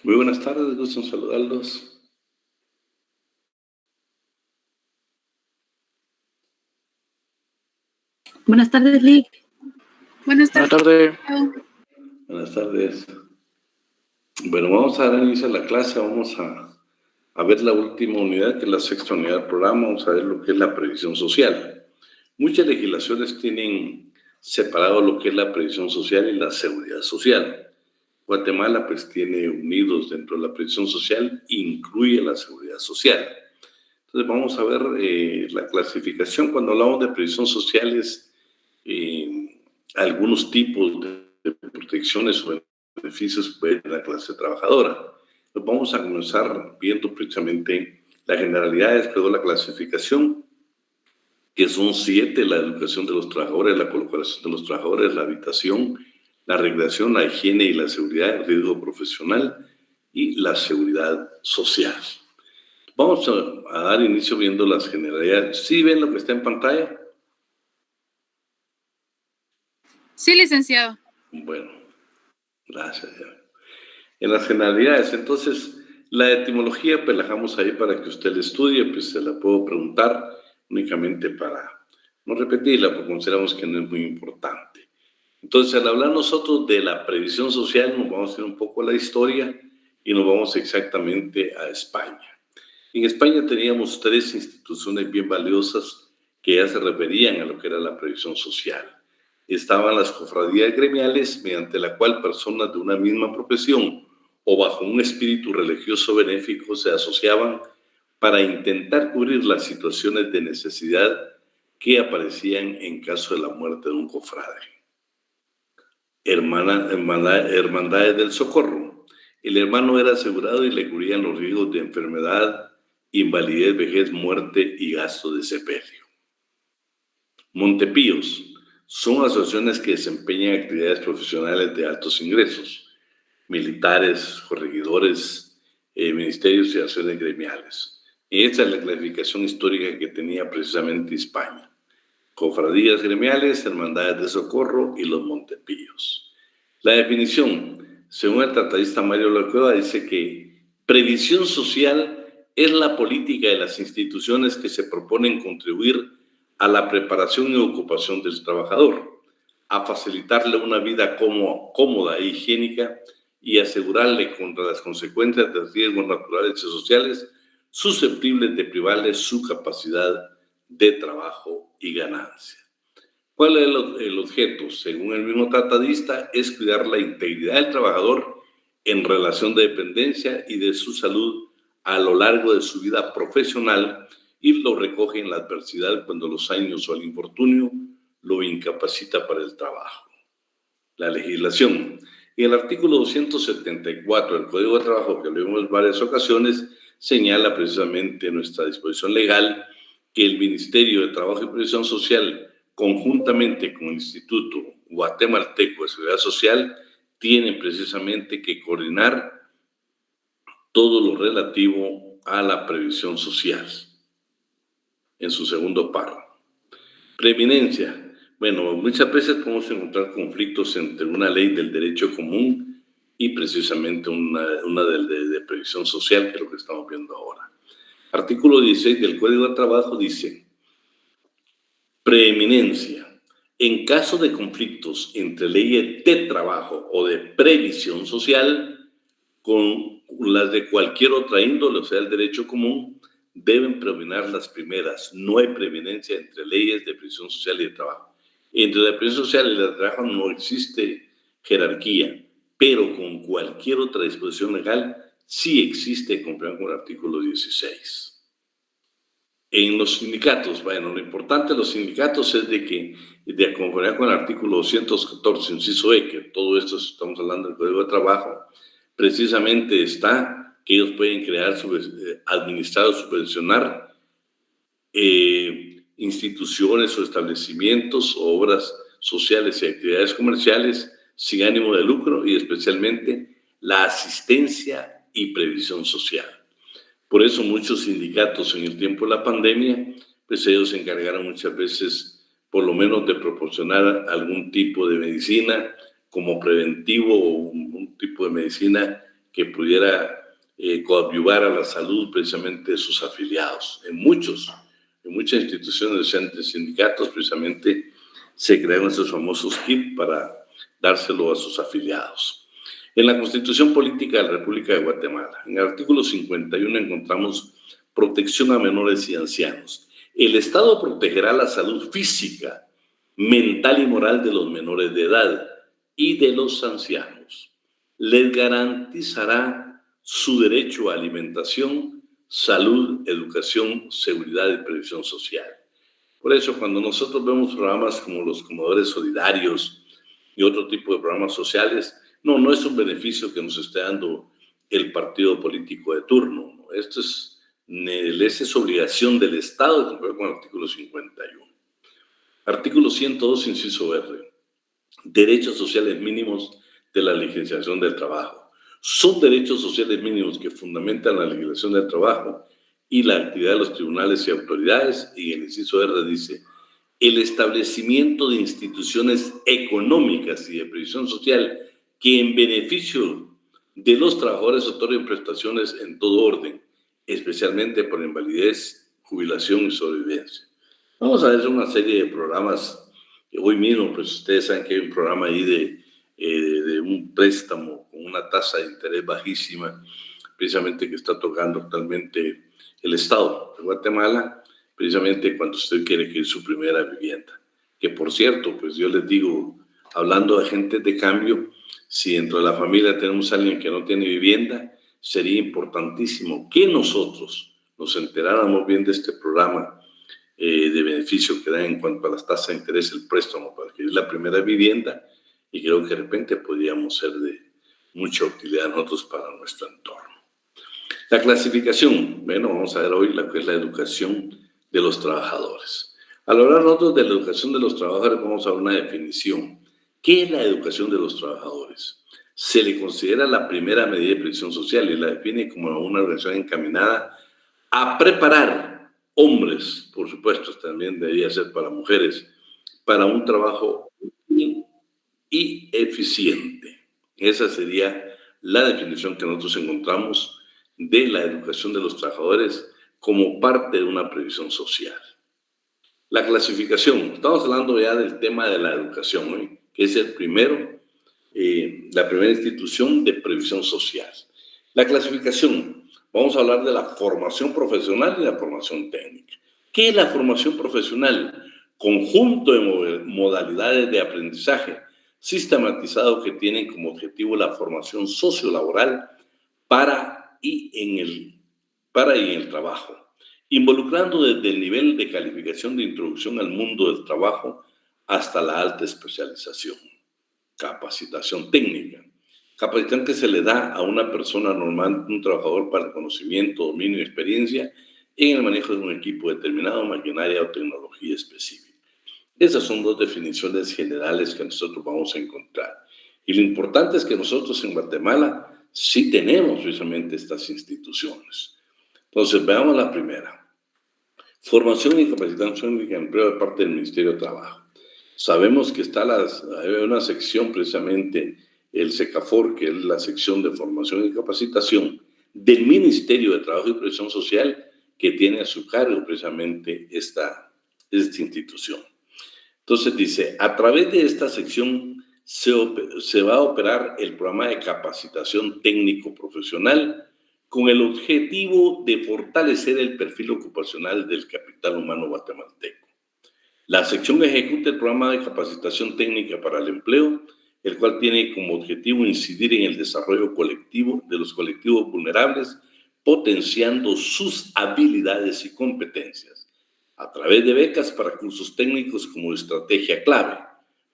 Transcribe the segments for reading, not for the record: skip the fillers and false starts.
Muy buenas tardes, gusto en saludarlos. Buenas tardes, Lick. Buenas tardes. Buenas tardes. Bueno, vamos a dar inicio a la clase. Vamos a ver la última unidad, que es la sexta unidad del programa. Vamos a ver lo que es la previsión social. Muchas legislaciones tienen separado lo que es la previsión social y la seguridad social. Guatemala pues tiene unidos dentro de la previsión social, incluye la seguridad social. Entonces vamos a ver la clasificación. Cuando hablamos de previsión social es algunos tipos de protecciones o beneficios de la clase trabajadora. Nos vamos a comenzar viendo precisamente las generalidades, luego la clasificación, que son 7: la educación de los trabajadores, la colocación de los trabajadores, la habitación, la recreación, la higiene y la seguridad, el riesgo profesional y la seguridad social. Vamos a dar inicio viendo las generalidades. ¿Sí ven lo que está en pantalla? Sí, licenciado. Bueno, gracias. En las generalidades, entonces, la etimología pues la dejamos ahí para que usted la estudie, pues se la puedo preguntar únicamente para no repetirla, porque consideramos que no es muy importante. Entonces, al hablar nosotros de la previsión social, nos vamos a ir un poco a la historia y nos vamos exactamente a España. En España teníamos 3 instituciones bien valiosas que ya se referían a lo que era la previsión social. Estaban las cofradías gremiales, mediante la cual personas de una misma profesión o bajo un espíritu religioso benéfico se asociaban para intentar cubrir las situaciones de necesidad que aparecían en caso de la muerte de un cofrade. Hermandades del Socorro. El hermano era asegurado y le cubrían los riesgos de enfermedad, invalidez, vejez, muerte y gasto de sepelio. Montepíos. Son asociaciones que desempeñan actividades profesionales de altos ingresos, militares, corregidores, ministerios y acciones gremiales. Y esta es la clasificación histórica que tenía precisamente España. Cofradías gremiales, hermandades de socorro y los Montepíos. La definición, según el tratadista Mario Lacueva, dice que previsión social es la política de las instituciones que se proponen contribuir a la preparación y ocupación del trabajador, a facilitarle una vida cómoda e higiénica y asegurarle contra las consecuencias de riesgos naturales y sociales susceptibles de privarle su capacidad de trabajo y ganancia. ¿Cuál es el objeto? Según el mismo tratadista, es cuidar la integridad del trabajador en relación de dependencia y de su salud a lo largo de su vida profesional, y lo recoge en la adversidad cuando los años o el infortunio lo incapacita para el trabajo. La legislación. En el artículo 274 del Código de Trabajo, que lo vimos en varias ocasiones, señala precisamente nuestra disposición legal que el Ministerio de Trabajo y Previsión Social, conjuntamente con el Instituto Guatemalteco de Seguridad Social, tienen precisamente que coordinar todo lo relativo a la previsión social. En su segundo párrafo. Preeminencia. Bueno, muchas veces podemos encontrar conflictos entre una ley del derecho común y precisamente una de previsión social, que es lo que estamos viendo ahora. Artículo 16 del Código de Trabajo dice: preeminencia. En caso de conflictos entre leyes de trabajo o de previsión social con las de cualquier otra índole, o sea, el derecho común, deben predominar las primeras. No hay preeminencia entre leyes de previsión social y de trabajo. Entre la previsión social y la de trabajo no existe jerarquía, pero con cualquier otra disposición legal sí existe, comparado con el artículo 16. En los sindicatos, bueno, lo importante de los sindicatos es de que, de conformidad con el artículo 214, inciso E, que todo esto estamos hablando del Código de Trabajo, precisamente está que ellos pueden crear, administrar o subvencionar instituciones o establecimientos, o obras sociales y actividades comerciales sin ánimo de lucro, y especialmente la asistencia y previsión social. Por eso muchos sindicatos en el tiempo de la pandemia, pues ellos se encargaron muchas veces, por lo menos, de proporcionar algún tipo de medicina como preventivo, o un tipo de medicina que pudiera coadyuvar a la salud precisamente de sus afiliados. En muchas instituciones docentes, sindicatos, precisamente se crearon esos famosos kits para dárselo a sus afiliados. En la Constitución Política de la República de Guatemala, en el artículo 51 encontramos protección a menores y ancianos. El Estado protegerá la salud física, mental y moral de los menores de edad y de los ancianos. Les garantizará su derecho a alimentación, salud, educación, seguridad y previsión social. Por eso, cuando nosotros vemos programas como los comedores solidarios y otro tipo de programas sociales, no es un beneficio que nos esté dando el partido político de turno, ¿no? Esto es obligación del Estado de cumplir con el artículo 51. Artículo 102, inciso R. Derechos sociales mínimos de la legislación del trabajo. Son derechos sociales mínimos que fundamentan la legislación del trabajo y la actividad de los tribunales y autoridades, y el inciso R dice: el establecimiento de instituciones económicas y de previsión social que en beneficio de los trabajadores otorguen prestaciones en todo orden, especialmente por invalidez, jubilación y sobrevivencia. Vamos a ver una serie de programas. Hoy mismo, pues ustedes saben que hay un programa ahí de un préstamo con una tasa de interés bajísima, precisamente que está tocando actualmente el Estado de Guatemala, precisamente cuando usted quiere adquirir su primera vivienda. Que por cierto, pues yo les digo, hablando de agentes de cambio, si dentro de la familia tenemos a alguien que no tiene vivienda, sería importantísimo que nosotros nos enteráramos bien de este programa de beneficio que da en cuanto a las tasas de interés, el préstamo para adquirir la primera vivienda, y creo que de repente podríamos ser de mucha utilidad a nosotros para nuestro entorno. La clasificación, bueno, vamos a ver hoy la que es la educación de los trabajadores. Al hablar nosotros de la educación de los trabajadores, vamos a ver una definición. ¿Qué es la educación de los trabajadores? Se le considera la primera medida de previsión social y la define como una organización encaminada a preparar hombres, por supuesto, también debería ser para mujeres, para un trabajo útil y eficiente. Esa sería la definición que nosotros encontramos de la educación de los trabajadores como parte de una previsión social. La clasificación, estamos hablando ya del tema de la educación, ¿no? Que es la primera institución de previsión social. La clasificación, vamos a hablar de la formación profesional y la formación técnica. ¿Qué es la formación profesional? Conjunto de modalidades de aprendizaje sistematizado que tienen como objetivo la formación sociolaboral para y en el trabajo, involucrando desde el nivel de calificación de introducción al mundo del trabajo hasta la alta especialización. Capacitación técnica. Capacitación que se le da a una persona normal, un trabajador, para el conocimiento, dominio y experiencia en el manejo de un equipo determinado, maquinaria o tecnología específica. Esas son dos definiciones generales que nosotros vamos a encontrar. Y lo importante es que nosotros en Guatemala sí tenemos precisamente estas instituciones. Entonces, veamos la primera. Formación y capacitación técnica de empleo de parte del Ministerio de Trabajo. Sabemos que hay una sección precisamente, el SECAFOR, que es la sección de formación y capacitación del Ministerio de Trabajo y Previsión Social, que tiene a su cargo precisamente esta institución. Entonces dice, a través de esta sección se va a operar el programa de capacitación técnico-profesional con el objetivo de fortalecer el perfil ocupacional del capital humano guatemalteco. La sección ejecuta el programa de capacitación técnica para el empleo, el cual tiene como objetivo incidir en el desarrollo colectivo de los colectivos vulnerables, potenciando sus habilidades y competencias a través de becas para cursos técnicos como estrategia clave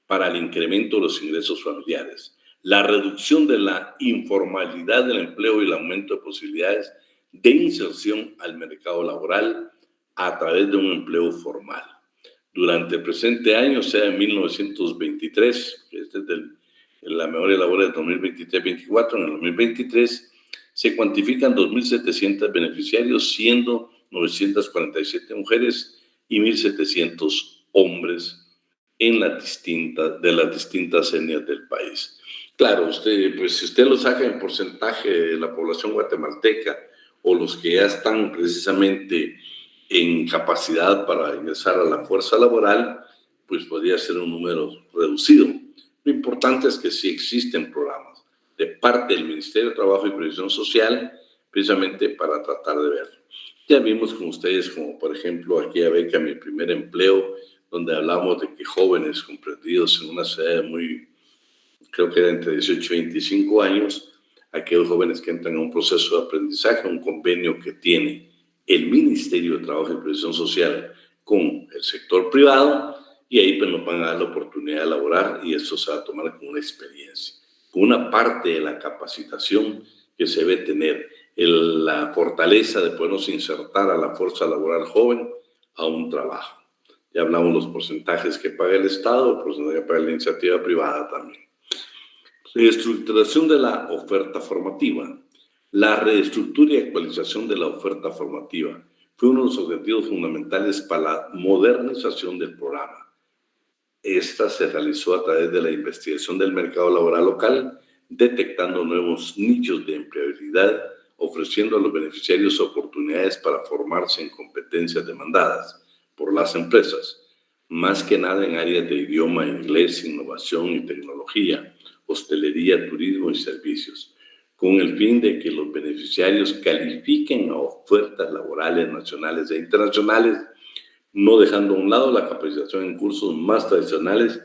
para el incremento de los ingresos familiares, la reducción de la informalidad del empleo y el aumento de posibilidades de inserción al mercado laboral a través de un empleo formal. Durante el presente año, o sea, en 1923, que este es la memoria laboral del 2023-24, en el 2023 se cuantifican 2.700 beneficiarios, siendo 947 mujeres y 1.700 hombres de las distintas etnias del país. Claro, pues si usted lo saca en porcentaje de la población guatemalteca o los que ya están precisamente en capacidad para ingresar a la fuerza laboral, pues podría ser un número reducido. Lo importante es que sí existen programas de parte del Ministerio de Trabajo y Previsión Social, precisamente para tratar de verlo. Ya vimos con ustedes, como por ejemplo aquella beca Mi Primer Empleo, donde hablamos de que jóvenes comprendidos en una ciudad creo que era entre 18 y 25 años, aquellos jóvenes que entran a un proceso de aprendizaje, un convenio que tiene el Ministerio de Trabajo y Previsión Social con el sector privado, y ahí pues nos van a dar la oportunidad de laborar, y eso se va a tomar como una experiencia, con una parte de la capacitación que se debe tener, la fortaleza de podernos insertar a la fuerza laboral joven a un trabajo. Ya hablamos los porcentajes que paga el Estado, el porcentaje que paga la iniciativa privada también. Reestructuración de la oferta formativa. La reestructura y actualización de la oferta formativa fue uno de los objetivos fundamentales para la modernización del programa. Esta se realizó a través de la investigación del mercado laboral local, detectando nuevos nichos de empleabilidad, ofreciendo a los beneficiarios oportunidades para formarse en competencias demandadas por las empresas, más que nada en áreas de idioma, inglés, innovación y tecnología, hostelería, turismo y servicios, con el fin de que los beneficiarios califiquen a ofertas laborales nacionales e internacionales, no dejando a un lado la capacitación en cursos más tradicionales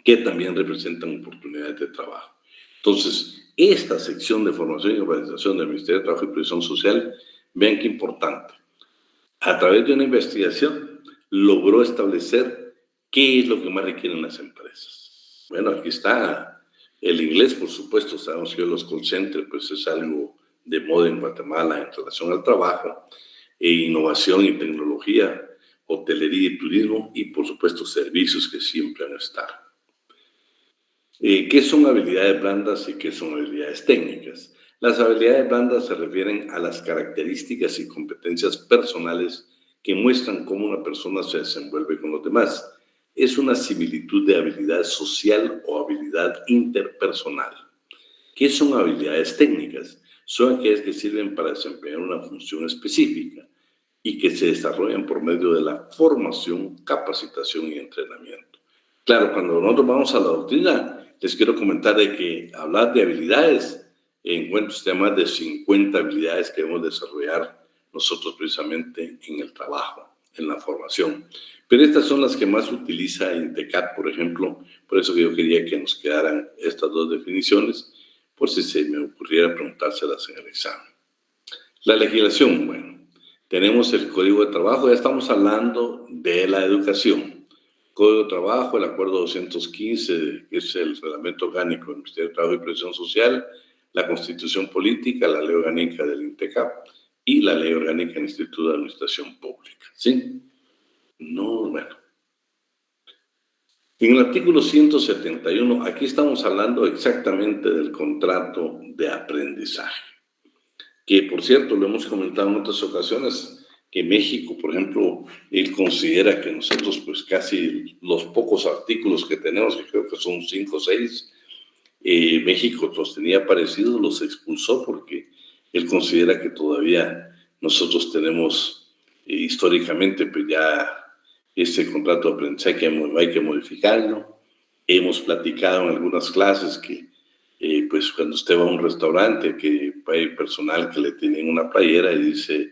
que también representan oportunidades de trabajo. Entonces, esta sección de formación y capacitación del Ministerio de Trabajo y Previsión Social, vean qué importante. A través de una investigación, logró establecer qué es lo que más requieren las empresas. Bueno, aquí está el inglés, por supuesto, sabemos que los call centers pues es algo de moda en Guatemala en relación al trabajo, innovación y tecnología, hotelería y turismo, y por supuesto servicios que siempre van a estar. ¿Qué son habilidades blandas y qué son habilidades técnicas? Las habilidades blandas se refieren a las características y competencias personales que muestran cómo una persona se desenvuelve con los demás. Es una similitud de habilidad social o habilidad interpersonal. ¿Qué son habilidades técnicas? Son aquellas que sirven para desempeñar una función específica y que se desarrollan por medio de la formación, capacitación y entrenamiento. Claro, cuando nosotros vamos a la doctrina, les quiero comentar de que hablar de habilidades, encuentro usted más de 50 habilidades que debemos desarrollar nosotros precisamente en el trabajo, en la formación. Pero estas son las que más utiliza INTECAT, por ejemplo, por eso que yo quería que nos quedaran estas dos definiciones, por si se me ocurriera preguntárselas en el examen. La legislación, bueno, tenemos el Código de Trabajo, ya estamos hablando de la educación. Código de Trabajo, el Acuerdo 215, que es el Reglamento Orgánico del Ministerio de Trabajo y Previsión Social, la Constitución Política, la Ley Orgánica del INTECAP y la Ley Orgánica del Instituto de Administración Pública. ¿Sí? No, bueno. En el artículo 171, aquí estamos hablando exactamente del contrato de aprendizaje, que por cierto lo hemos comentado en otras ocasiones, que México, por ejemplo, él considera que nosotros pues casi los pocos artículos que tenemos, que creo que son 5 o 6, México los tenía parecidos, los expulsó porque él considera que todavía nosotros tenemos históricamente pues ya este contrato de aprendizaje que hay que modificarlo. Hemos platicado en algunas clases que pues cuando usted va a un restaurante que hay personal que le tienen una playera y dice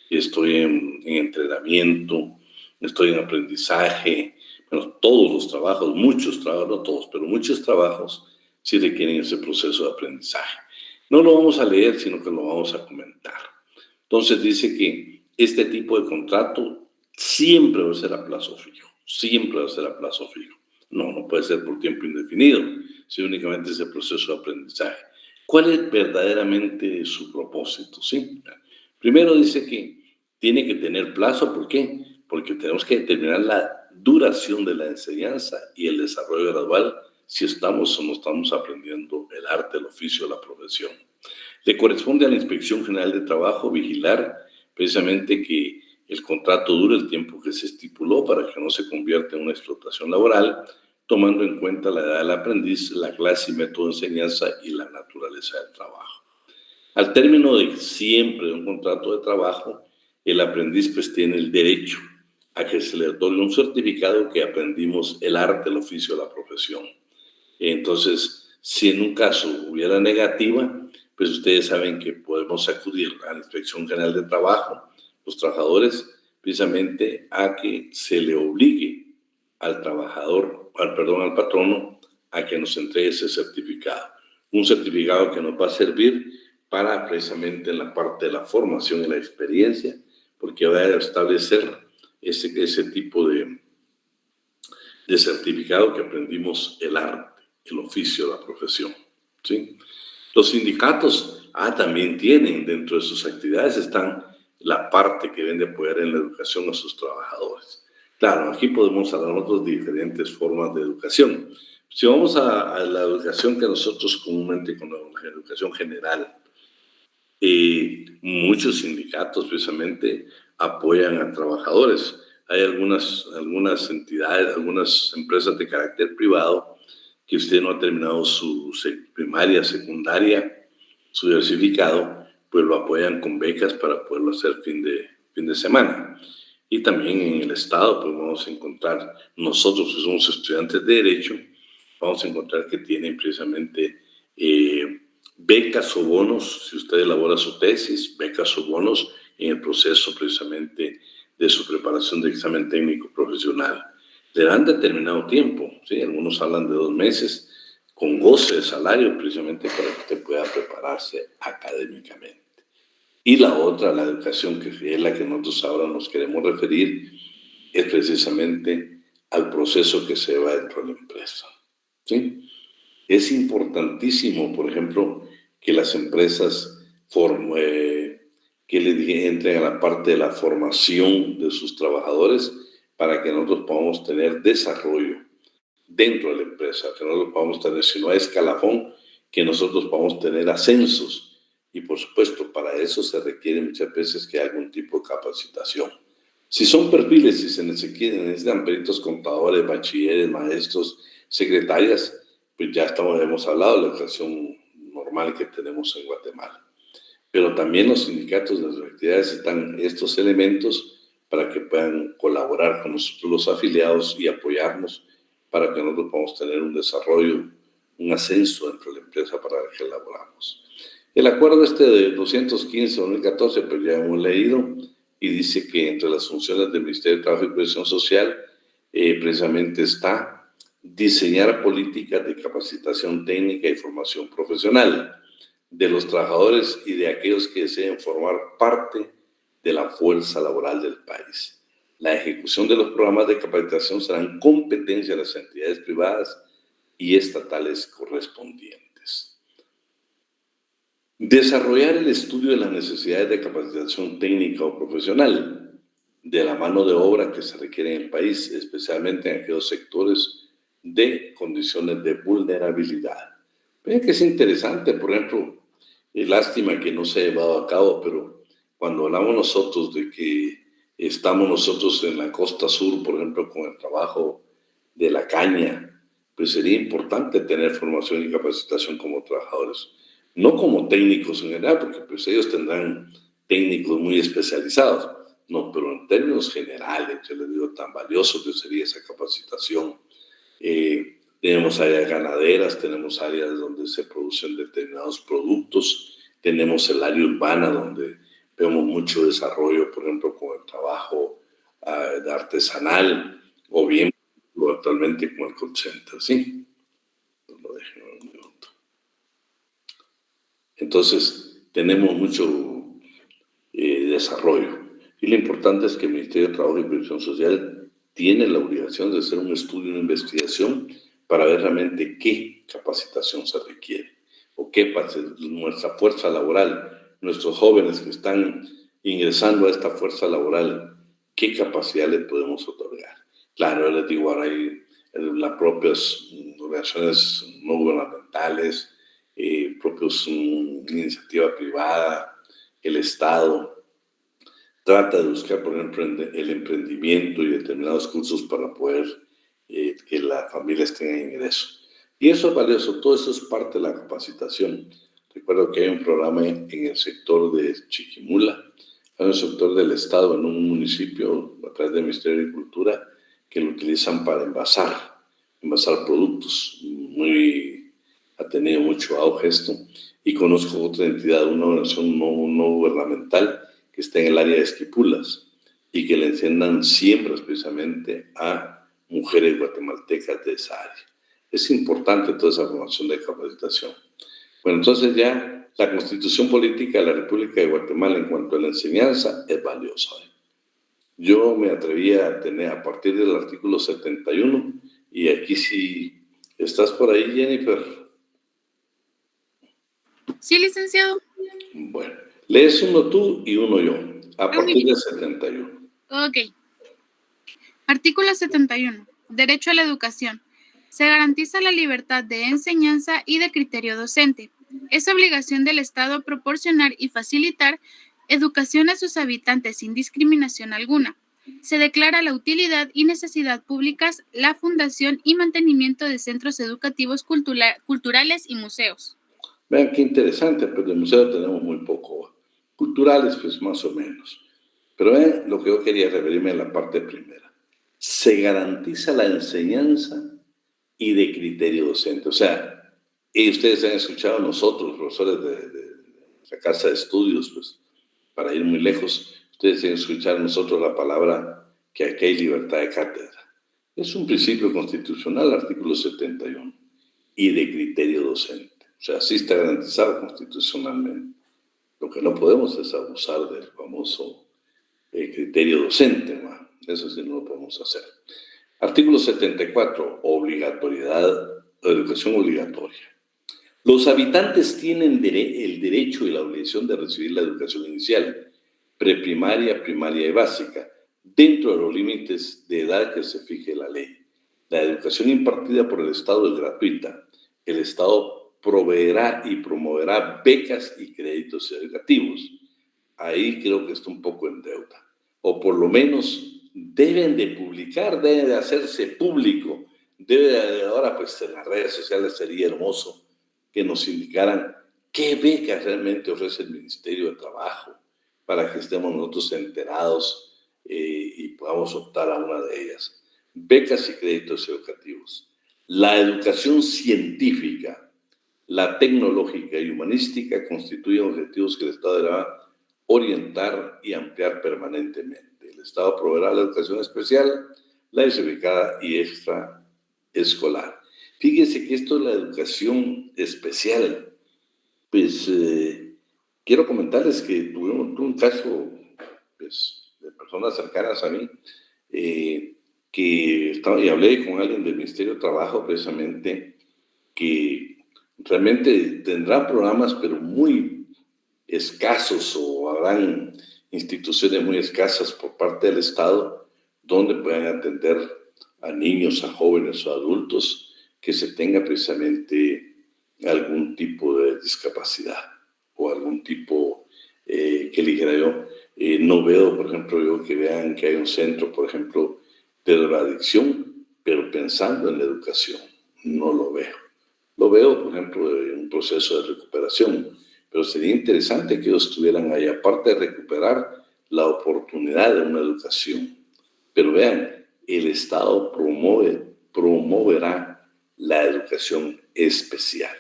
estoy en entrenamiento, estoy en aprendizaje. Bueno, todos los trabajos, muchos trabajos, no todos, pero muchos trabajos sí requieren ese proceso de aprendizaje. No lo vamos a leer, sino que lo vamos a comentar. Entonces dice que este tipo de contrato siempre va a ser a plazo fijo, siempre va a ser a plazo fijo. No puede ser por tiempo indefinido, si únicamente es el proceso de aprendizaje. ¿Cuál es verdaderamente su propósito? ¿Sí? Primero dice que tiene que tener plazo, ¿por qué? Porque tenemos que determinar la duración de la enseñanza y el desarrollo gradual si estamos o no estamos aprendiendo el arte, el oficio, la profesión. Le corresponde a la Inspección General de Trabajo vigilar precisamente que el contrato dure el tiempo que se estipuló para que no se convierta en una explotación laboral, tomando en cuenta la edad del aprendiz, la clase y método de enseñanza y la naturaleza del trabajo. Al término de siempre de un contrato de trabajo, el aprendiz pues tiene el derecho a que se le otorgue un certificado que aprendimos el arte, el oficio, la profesión. Entonces, si en un caso hubiera negativa, pues ustedes saben que podemos acudir a la Inspección General de Trabajo, los trabajadores, precisamente a que se le obligue al trabajador, al patrono, a que nos entregue ese certificado. Un certificado que nos va a servir para precisamente en la parte de la formación y la experiencia, porque va a establecer ese tipo de certificado que aprendimos el arte, el oficio, la profesión, ¿sí? Los sindicatos también tienen dentro de sus actividades, están la parte que deben de apoyar en la educación a sus trabajadores. Claro, aquí podemos hablar de diferentes formas de educación. Si vamos a la educación que nosotros comúnmente conocemos, la educación general, muchos sindicatos precisamente apoyan a trabajadores. Hay algunas entidades, algunas empresas de carácter privado que usted no ha terminado su primaria, secundaria, su diversificado, pues lo apoyan con becas para poderlo hacer fin de semana. Y también en el Estado, pues vamos a encontrar, nosotros que somos estudiantes de Derecho, vamos a encontrar que tienen precisamente becas o bonos, si usted elabora su tesis, becas o bonos en el proceso precisamente de su preparación de examen técnico profesional. Le dan determinado tiempo, ¿sí? Algunos hablan de 2 meses, con goce de salario, precisamente para que usted pueda prepararse académicamente. Y la otra, la educación, que es la que nosotros ahora nos queremos referir, es precisamente al proceso que se va dentro de la empresa, ¿sí? Es importantísimo, por ejemplo, que las empresas que le entren a la parte de la formación de sus trabajadores para que nosotros podamos tener desarrollo dentro de la empresa, que nosotros podamos tener, si no hay escalafón, que nosotros podamos tener ascensos. Y por supuesto, para eso se requiere muchas veces que haya algún tipo de capacitación. Si son perfiles, si se necesitan peritos contadores, bachilleres, maestros, secretarias, pues ya hemos hablado de la educación normal que tenemos en Guatemala. Pero también los sindicatos de las actividades están estos elementos para que puedan colaborar con nosotros los afiliados y apoyarnos para que nosotros podamos tener un desarrollo, un ascenso dentro de la empresa para la que elaboramos. El acuerdo de 215-2014, pues ya hemos leído, y dice que entre las funciones del Ministerio de Trabajo y Previsión Social precisamente está diseñar políticas de capacitación técnica y formación profesional de los trabajadores y de aquellos que deseen formar parte de la fuerza laboral del país. La ejecución de los programas de capacitación serán competencia de las entidades privadas y estatales correspondientes. Desarrollar el estudio de las necesidades de capacitación técnica o profesional de la mano de obra que se requiere en el país, especialmente en aquellos sectores de condiciones de vulnerabilidad. Vean que es interesante, por ejemplo, es lástima que no se ha llevado a cabo, pero cuando hablamos nosotros de que estamos nosotros en la costa sur, por ejemplo, con el trabajo de la caña, pues sería importante tener formación y capacitación como trabajadores. No como técnicos en general, porque pues ellos tendrán técnicos muy especializados, no, pero en términos generales, yo les digo, tan valioso que sería esa capacitación. Tenemos áreas ganaderas, tenemos áreas donde se producen determinados productos, tenemos el área urbana donde vemos mucho desarrollo, por ejemplo, con el trabajo artesanal o bien actualmente con el call center, ¿sí? Lo dejo un minuto. Entonces, tenemos mucho desarrollo. Y lo importante es que el Ministerio de Trabajo y Previsión Social tiene la obligación de hacer un estudio, una investigación para ver realmente qué capacitación se requiere o qué nuestra fuerza laboral, nuestros jóvenes que están ingresando a esta fuerza laboral, qué capacidad les podemos otorgar. Claro, les digo, ahora hay las propias organizaciones no gubernamentales, propios iniciativa privada, el Estado, trata de buscar, por ejemplo, el emprendimiento y determinados cursos para poder que las familias tengan ingresos. Y eso es valioso, todo eso es parte de la capacitación. Recuerdo que hay un programa en el sector de Chiquimula, hay un sector del Estado en un municipio, a través del Ministerio de Agricultura, que lo utilizan para envasar productos. Ha tenido mucho auge esto. Y conozco otra entidad, una organización no gubernamental, que está en el área de Esquipulas y que le enciendan siembras precisamente a mujeres guatemaltecas de esa área. Es importante toda esa formación de capacitación. Bueno, entonces ya la Constitución Política de la República de Guatemala en cuanto a la enseñanza es valiosa. Yo me atreví a tener a partir del artículo 71, y aquí si estás por ahí, Jennifer. Sí, licenciado. Bueno, lees uno tú y uno yo, a partir del 71. Ok. Artículo 71. Derecho a la educación. Se garantiza la libertad de enseñanza y de criterio docente. Es obligación del Estado proporcionar y facilitar educación a sus habitantes sin discriminación alguna. Se declara la utilidad y necesidad públicas la fundación y mantenimiento de centros educativos culturales y museos. Vean qué interesante, pero de museos tenemos muy poco. Culturales, pues más o menos. Pero vean lo que yo quería referirme en la parte primera. Se garantiza la enseñanza y de criterio docente. O sea, y ustedes han escuchado nosotros, profesores de la casa de estudios, pues, para ir muy lejos, ustedes han escuchado nosotros la palabra que aquí hay libertad de cátedra. Es un principio constitucional, artículo 71, y de criterio docente. O sea, sí está garantizado constitucionalmente. Lo que no podemos es abusar del famoso criterio docente, ¿no? Eso sí no lo podemos hacer. Artículo 74, obligatoriedad, educación obligatoria. Los habitantes tienen el derecho y la obligación de recibir la educación inicial, preprimaria, primaria y básica, dentro de los límites de edad que se fije la ley. La educación impartida por el Estado es gratuita. El Estado proveerá y promoverá becas y créditos educativos. Ahí creo que está un poco en deuda. O por lo menos deben de publicar, debe de hacerse público. Ahora pues en las redes sociales sería hermoso que nos indicaran qué becas realmente ofrece el Ministerio de Trabajo para que estemos nosotros enterados y podamos optar a una de ellas. Becas y créditos educativos. La educación científica, la tecnológica y humanística constituyen objetivos que el Estado deberá orientar y ampliar permanentemente. El Estado proveerá la educación especial, la especificada y extraescolar. Fíjense que esto es la educación especial. Pues quiero comentarles que tuve un caso pues, de personas cercanas a mí y hablé con alguien del Ministerio de Trabajo precisamente que realmente tendrá programas pero muy escasos o habrán instituciones muy escasas por parte del Estado donde puedan atender a niños, a jóvenes o adultos que se tenga precisamente algún tipo de discapacidad o algún tipo que dijera yo, no veo, por ejemplo, yo que vean que hay un centro, por ejemplo, de drogadicción, pero pensando en la educación, no lo veo. Lo veo, por ejemplo, en un proceso de recuperación, pero sería interesante que ellos estuvieran ahí, aparte de recuperar la oportunidad de una educación. Pero vean, el Estado promoverá la educación especial.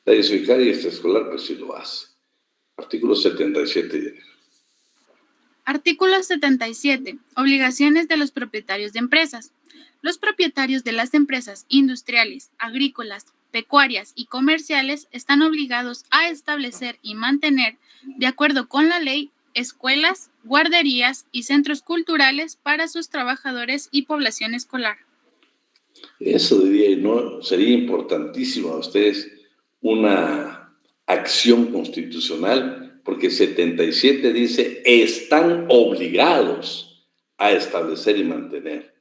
La especificar y extraescolar, pues sí lo hace. Artículo 77. Artículo 77. Obligaciones de los propietarios de empresas. Los propietarios de las empresas industriales, agrícolas, pecuarias y comerciales están obligados a establecer y mantener, de acuerdo con la ley, escuelas, guarderías y centros culturales para sus trabajadores y población escolar. Eso diría, ¿no? Sería importantísimo a ustedes una acción constitucional, porque 77 dice, están obligados a establecer y mantener.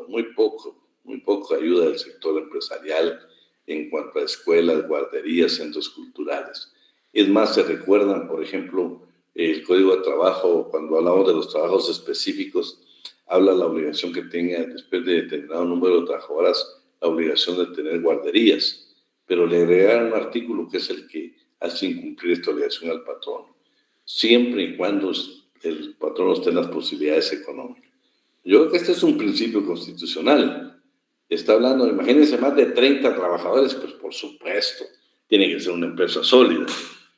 Muy poco ayuda del sector empresarial en cuanto a escuelas, guarderías, centros culturales. Es más, se recuerdan, por ejemplo, el Código de Trabajo, cuando hablamos de los trabajos específicos, habla de la obligación que tenga, después de determinado número de trabajadoras, la obligación de tener guarderías, pero le agregaron un artículo que es el que hace incumplir esta obligación al patrón, siempre y cuando el patrón esté en las posibilidades económicas. Yo creo que este es un principio constitucional. Está hablando, imagínense, más de 30 trabajadores, pues por supuesto, tiene que ser una empresa sólida.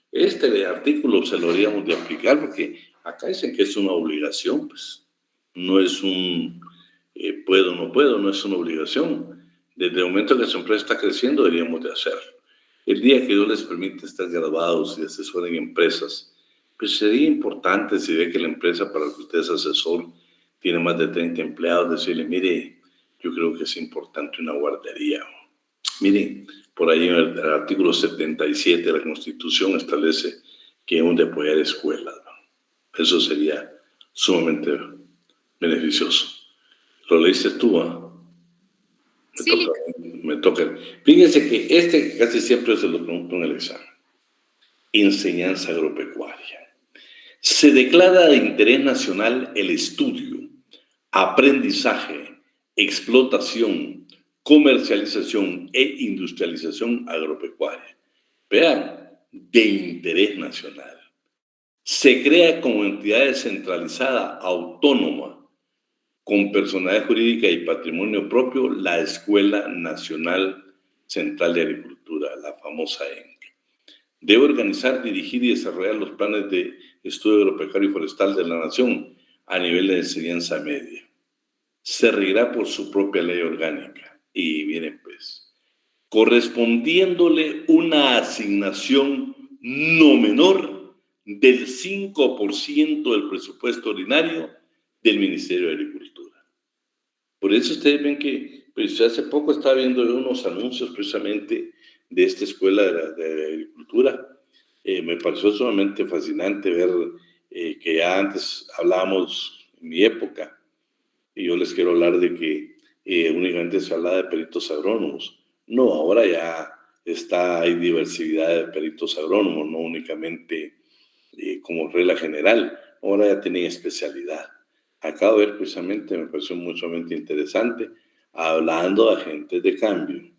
Este artículo se lo deberíamos de aplicar porque acá dicen que es una obligación, pues no es un puedo o no puedo, no es una obligación. Desde el momento que su empresa está creciendo, deberíamos de hacerlo. El día que Dios les permite estar graduados y asesoren empresas, pues sería importante si ve que la empresa para la que usted es asesor tiene más de 30 empleados, decirle, mire, yo creo que es importante una guardería. Mire, por ahí en el artículo 77 de la Constitución establece que hemos de apoyar escuelas. Eso sería sumamente beneficioso. ¿Lo leíste tú? Sí. Me toca. Fíjense que casi siempre se lo pregunto en el examen. Enseñanza agropecuaria. Se declara de interés nacional el estudio, aprendizaje, explotación, comercialización e industrialización agropecuaria. Vean, de interés nacional. Se crea como entidad descentralizada, autónoma, con personalidad jurídica y patrimonio propio, la Escuela Nacional Central de Agricultura, la famosa ENC. Debe organizar, dirigir y desarrollar los planes de estudio agropecuario y forestal de la nación a nivel de enseñanza media. Se regirá por su propia ley orgánica. Y viene pues, correspondiéndole una asignación no menor del 5% del presupuesto ordinario del Ministerio de Agricultura. Por eso ustedes ven que pues, hace poco estaba viendo unos anuncios precisamente de esta escuela de agricultura. Me pareció sumamente fascinante ver que ya antes hablábamos en mi época, y yo les quiero hablar de que únicamente se hablaba de peritos agrónomos. No, ahora ya hay diversidad de peritos agrónomos, no únicamente como regla general, ahora ya tienen especialidad. Acabo de ver precisamente, me pareció muchamente interesante, hablando de agentes de cambio.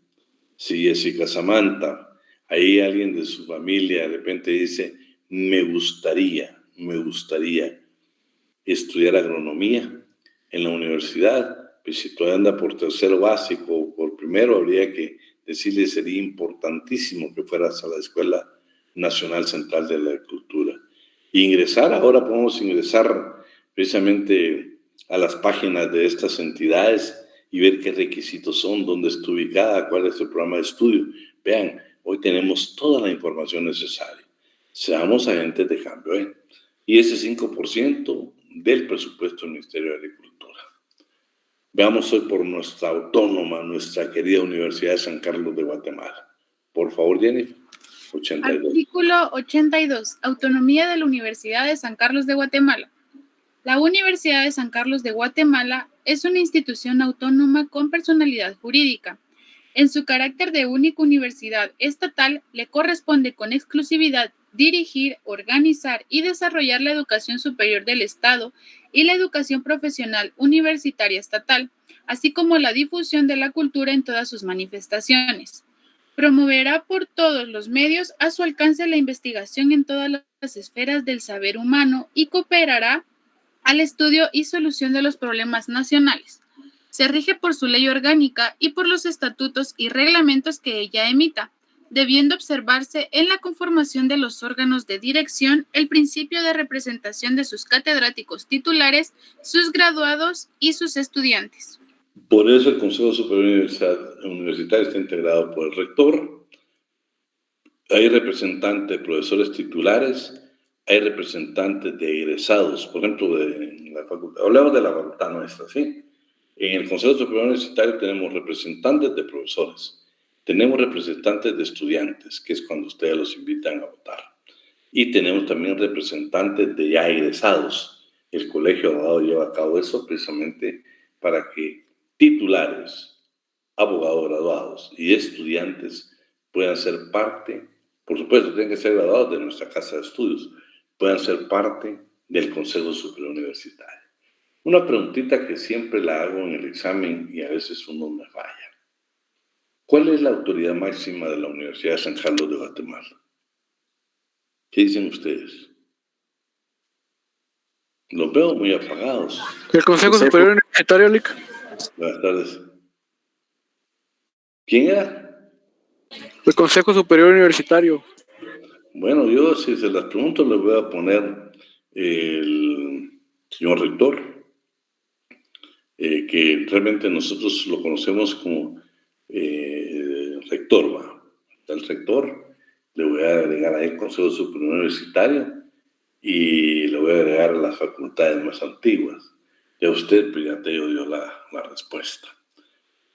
Si Jessica Samantha, ahí alguien de su familia de repente dice, me gustaría estudiar agronomía en la universidad, pues si todavía anda por tercero básico o por primero, habría que decirle, sería importantísimo que fueras a la Escuela Nacional Central de la Agricultura. Ahora podemos ingresar precisamente a las páginas de estas entidades y ver qué requisitos son, dónde está ubicada, cuál es el programa de estudio. Vean, hoy tenemos toda la información necesaria. Seamos agentes de cambio, ¿eh? Y ese 5% del presupuesto del Ministerio de Agricultura. Veamos hoy por nuestra autónoma, nuestra querida Universidad de San Carlos de Guatemala. Por favor, Jennifer. 82. Artículo 82. Autonomía de la Universidad de San Carlos de Guatemala. La Universidad de San Carlos de Guatemala es una institución autónoma con personalidad jurídica. En su carácter de única universidad estatal, le corresponde con exclusividad dirigir, organizar y desarrollar la educación superior del Estado y la educación profesional universitaria estatal, así como la difusión de la cultura en todas sus manifestaciones. Promoverá por todos los medios a su alcance la investigación en todas las esferas del saber humano y cooperará al estudio y solución de los problemas nacionales. Se rige por su ley orgánica y por los estatutos y reglamentos que ella emita, debiendo observarse en la conformación de los órganos de dirección el principio de representación de sus catedráticos titulares, sus graduados y sus estudiantes. Por eso el Consejo Superior Universitario está integrado por el rector, hay representantes de profesores titulares, hay representantes de egresados, por ejemplo, de la facultad. Hablamos de la facultad nuestra, ¿sí? En el Consejo Superior Universitario tenemos representantes de profesores, tenemos representantes de estudiantes, que es cuando ustedes los invitan a votar, y tenemos también representantes de ya egresados. El Colegio de Abogados lleva a cabo eso precisamente para que titulares, abogados graduados y estudiantes puedan ser parte, por supuesto, tienen que ser graduados de nuestra casa de estudios, puedan ser parte del Consejo Superior Universitario. Una preguntita que siempre la hago en el examen y a veces uno me falla. ¿Cuál es la autoridad máxima de la Universidad de San Carlos de Guatemala? ¿Qué dicen ustedes? Los veo muy apagados. El Consejo Superior Universitario, Lic. Buenas tardes. ¿Quién era? El Consejo Superior Universitario. Bueno, yo si se las pregunto les voy a poner el señor rector, que realmente nosotros lo conocemos como rector, ¿va? El rector, le voy a agregar ahí el Consejo Superior Universitario y le voy a agregar las facultades más antiguas. Ya usted pues, ya te dio la respuesta.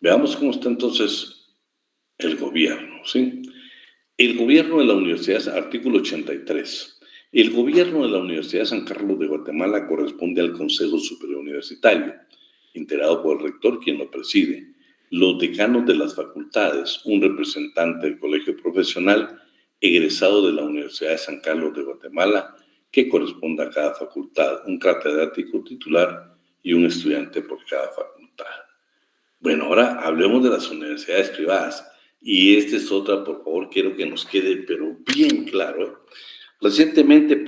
Veamos cómo está entonces el gobierno, ¿sí? El gobierno de la Universidad, artículo 83. El gobierno de la Universidad de San Carlos de Guatemala corresponde al Consejo Superior Universitario, integrado por el rector, quien lo preside, los decanos de las facultades, un representante del colegio profesional egresado de la Universidad de San Carlos de Guatemala, que corresponde a cada facultad, un catedrático titular y un estudiante por cada facultad. Bueno, ahora hablemos de las universidades privadas. Y esta es otra, por favor, quiero que nos quede, pero bien claro. Recientemente,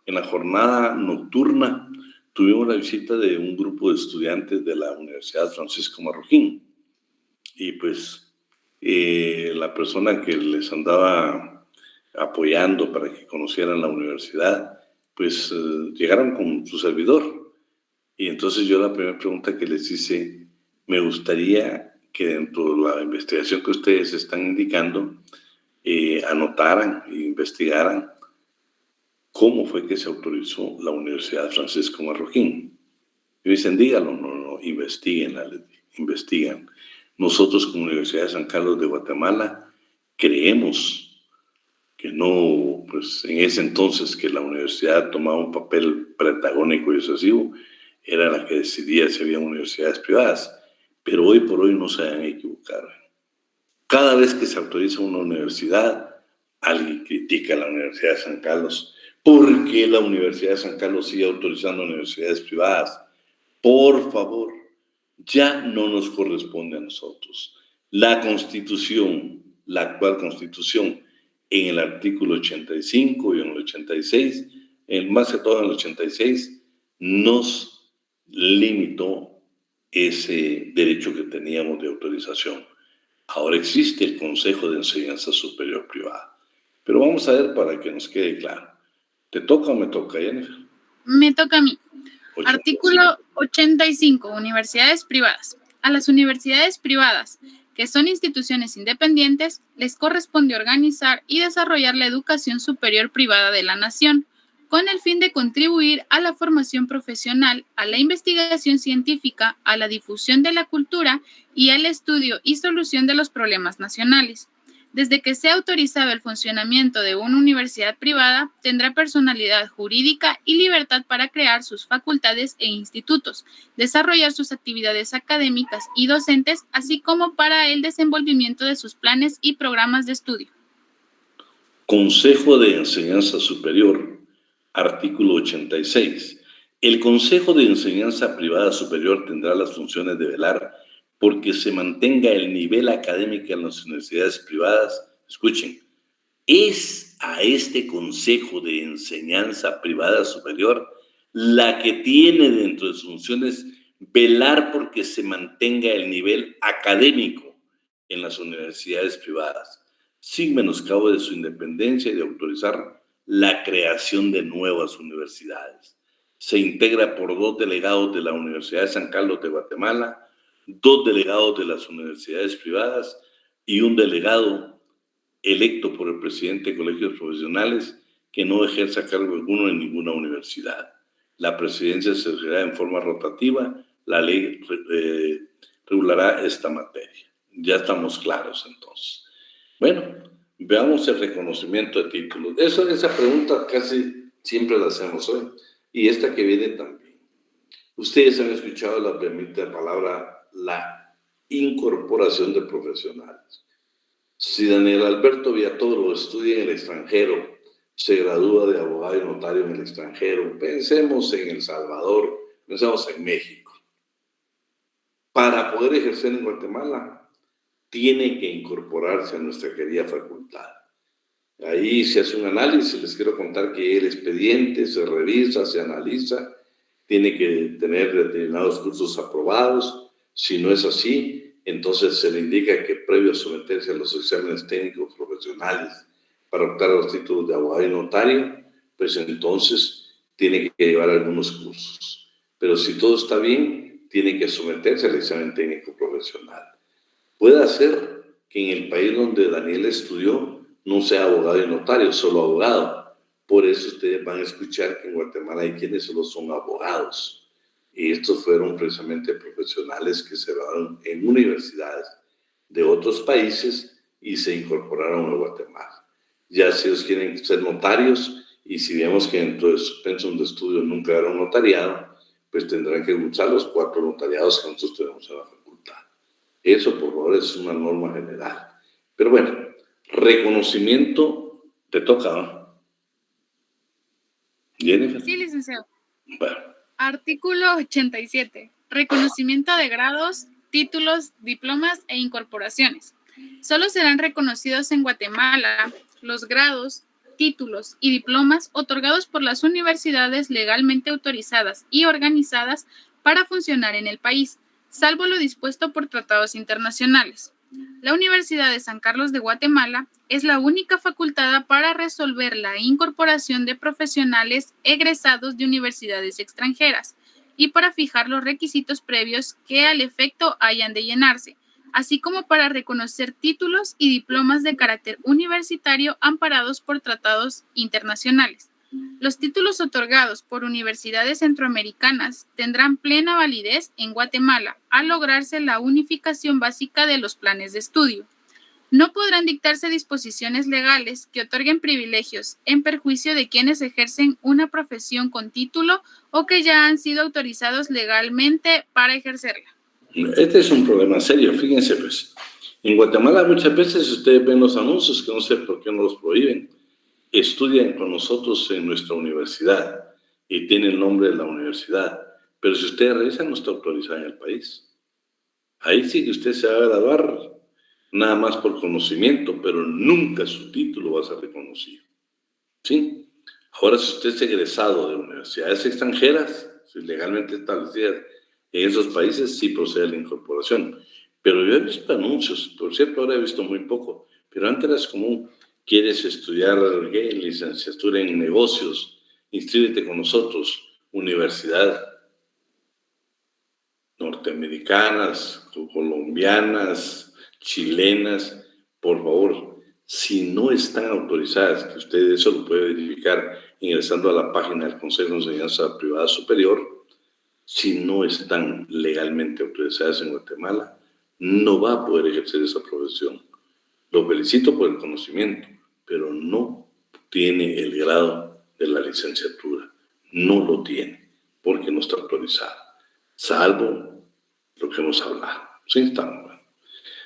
en la jornada nocturna, tuvimos la visita de un grupo de estudiantes de la Universidad Francisco Marroquín. Y pues la persona que les andaba apoyando para que conocieran la universidad, pues llegaron con su servidor. Y entonces yo la primera pregunta que les hice, me gustaría que dentro de la investigación que ustedes están indicando, anotaran e investigaran cómo fue que se autorizó la Universidad Francisco Marroquín. Y dicen, díganlo, no, investigan. Nosotros como Universidad de San Carlos de Guatemala creemos que no, pues en ese entonces que la universidad tomaba un papel protagónico y decisivo, era la que decidía si había universidades privadas. Pero hoy por hoy no se deben equivocar. Cada vez que se autoriza una universidad, alguien critica a la Universidad de San Carlos. ¿Por qué la Universidad de San Carlos sigue autorizando universidades privadas? Por favor, ya no nos corresponde a nosotros. La Constitución, la actual Constitución, en el artículo 85 y en el 86, más que todo en el 86, nos limitó ese derecho que teníamos de autorización. Ahora existe el Consejo de Enseñanza Superior Privada. Pero vamos a ver para que nos quede claro. ¿Te toca o me toca, Jennifer? Me toca a mí. 85. Artículo 85. Universidades privadas. A las universidades privadas, que son instituciones independientes, les corresponde organizar y desarrollar la educación superior privada de la nación, con el fin de contribuir a la formación profesional, a la investigación científica, a la difusión de la cultura y al estudio y solución de los problemas nacionales. Desde que sea autorizado el funcionamiento de una universidad privada, tendrá personalidad jurídica y libertad para crear sus facultades e institutos, desarrollar sus actividades académicas y docentes, así como para el desenvolvimiento de sus planes y programas de estudio. Consejo de Enseñanza Superior, artículo 86. El Consejo de Enseñanza Privada Superior tendrá las funciones de velar porque se mantenga el nivel académico en las universidades privadas. Escuchen, es a este Consejo de Enseñanza Privada Superior la que tiene dentro de sus funciones velar porque se mantenga el nivel académico en las universidades privadas, sin menoscabo de su independencia y de autorizar la creación de nuevas universidades. Se integra por 2 delegados de la Universidad de San Carlos de Guatemala, 2 delegados de las universidades privadas y un delegado electo por el presidente de colegios profesionales que no ejerza cargo alguno en ninguna universidad. La presidencia se ejercerá en forma rotativa. La ley regulará esta materia. Ya estamos claros entonces. Bueno, veamos el reconocimiento de títulos. Esa pregunta casi siempre la hacemos hoy. Y esta que viene también. Ustedes han escuchado la palabra la incorporación de profesionales. Si Daniel Alberto Villatoro estudia en el extranjero, se gradúa de abogado y notario en el extranjero, pensemos en El Salvador pensamos en México. Para poder ejercer en Guatemala, tiene que incorporarse a nuestra querida facultad. Ahí se hace un análisis, les quiero contar que el expediente se revisa, se analiza, tiene que tener determinados cursos aprobados. Si no es así, entonces se le indica que previo a someterse a los exámenes técnicos profesionales para optar a los títulos de abogado y notario, pues entonces tiene que llevar algunos cursos. Pero si todo está bien, tiene que someterse al examen técnico profesional. Puede ser que en el país donde Daniel estudió no sea abogado y notario, solo abogado. Por eso ustedes van a escuchar que en Guatemala hay quienes solo son abogados. Y estos fueron precisamente profesionales que se graduaron en universidades de otros países y se incorporaron a Guatemala. Ya si ellos quieren ser notarios, y si vemos que dentro de su pensum de estudio nunca era un notariado, pues tendrán que usar los 4 notariados que nosotros tenemos en la facultad. Eso, por favor, es una norma general. Pero bueno, reconocimiento te toca, ¿no? ¿Jennifer? Sí, licenciado. Bueno. Artículo 87. Reconocimiento de grados, títulos, diplomas e incorporaciones. Solo serán reconocidos en Guatemala los grados, títulos y diplomas otorgados por las universidades legalmente autorizadas y organizadas para funcionar en el país, salvo lo dispuesto por tratados internacionales. La Universidad de San Carlos de Guatemala es la única facultada para resolver la incorporación de profesionales egresados de universidades extranjeras y para fijar los requisitos previos que al efecto hayan de llenarse, así como para reconocer títulos y diplomas de carácter universitario amparados por tratados internacionales. Los títulos otorgados por universidades centroamericanas tendrán plena validez en Guatemala al lograrse la unificación básica de los planes de estudio. No podrán dictarse disposiciones legales que otorguen privilegios en perjuicio de quienes ejercen una profesión con título o que ya han sido autorizados legalmente para ejercerla. Este es un problema serio, fíjense pues. En Guatemala muchas veces ustedes ven los anuncios, que no sé por qué no los prohíben, estudian con nosotros en nuestra universidad y tiene el nombre de la universidad, pero si ustedes revisan no está autorizada en el país. Ahí sí que usted se va a graduar nada más por conocimiento, pero nunca su título va a ser reconocido. ¿Sí? Ahora, si usted es egresado de universidades extranjeras, si legalmente establecidas en esos países, sí procede la incorporación. Pero yo he visto anuncios, por cierto, ahora he visto muy poco, pero antes era común. ¿Quieres estudiar licenciatura en negocios? Inscríbete con nosotros. Universidad norteamericanas, colombianas, chilenas, por favor, si no están autorizadas, que usted eso lo puede verificar ingresando a la página del Consejo de Enseñanza Privada Superior, si no están legalmente autorizadas en Guatemala, no va a poder ejercer esa profesión. Lo felicito por el conocimiento, pero no tiene el grado de la licenciatura. No lo tiene, porque no está autorizado, salvo lo que hemos hablado. Sí, estamos bueno.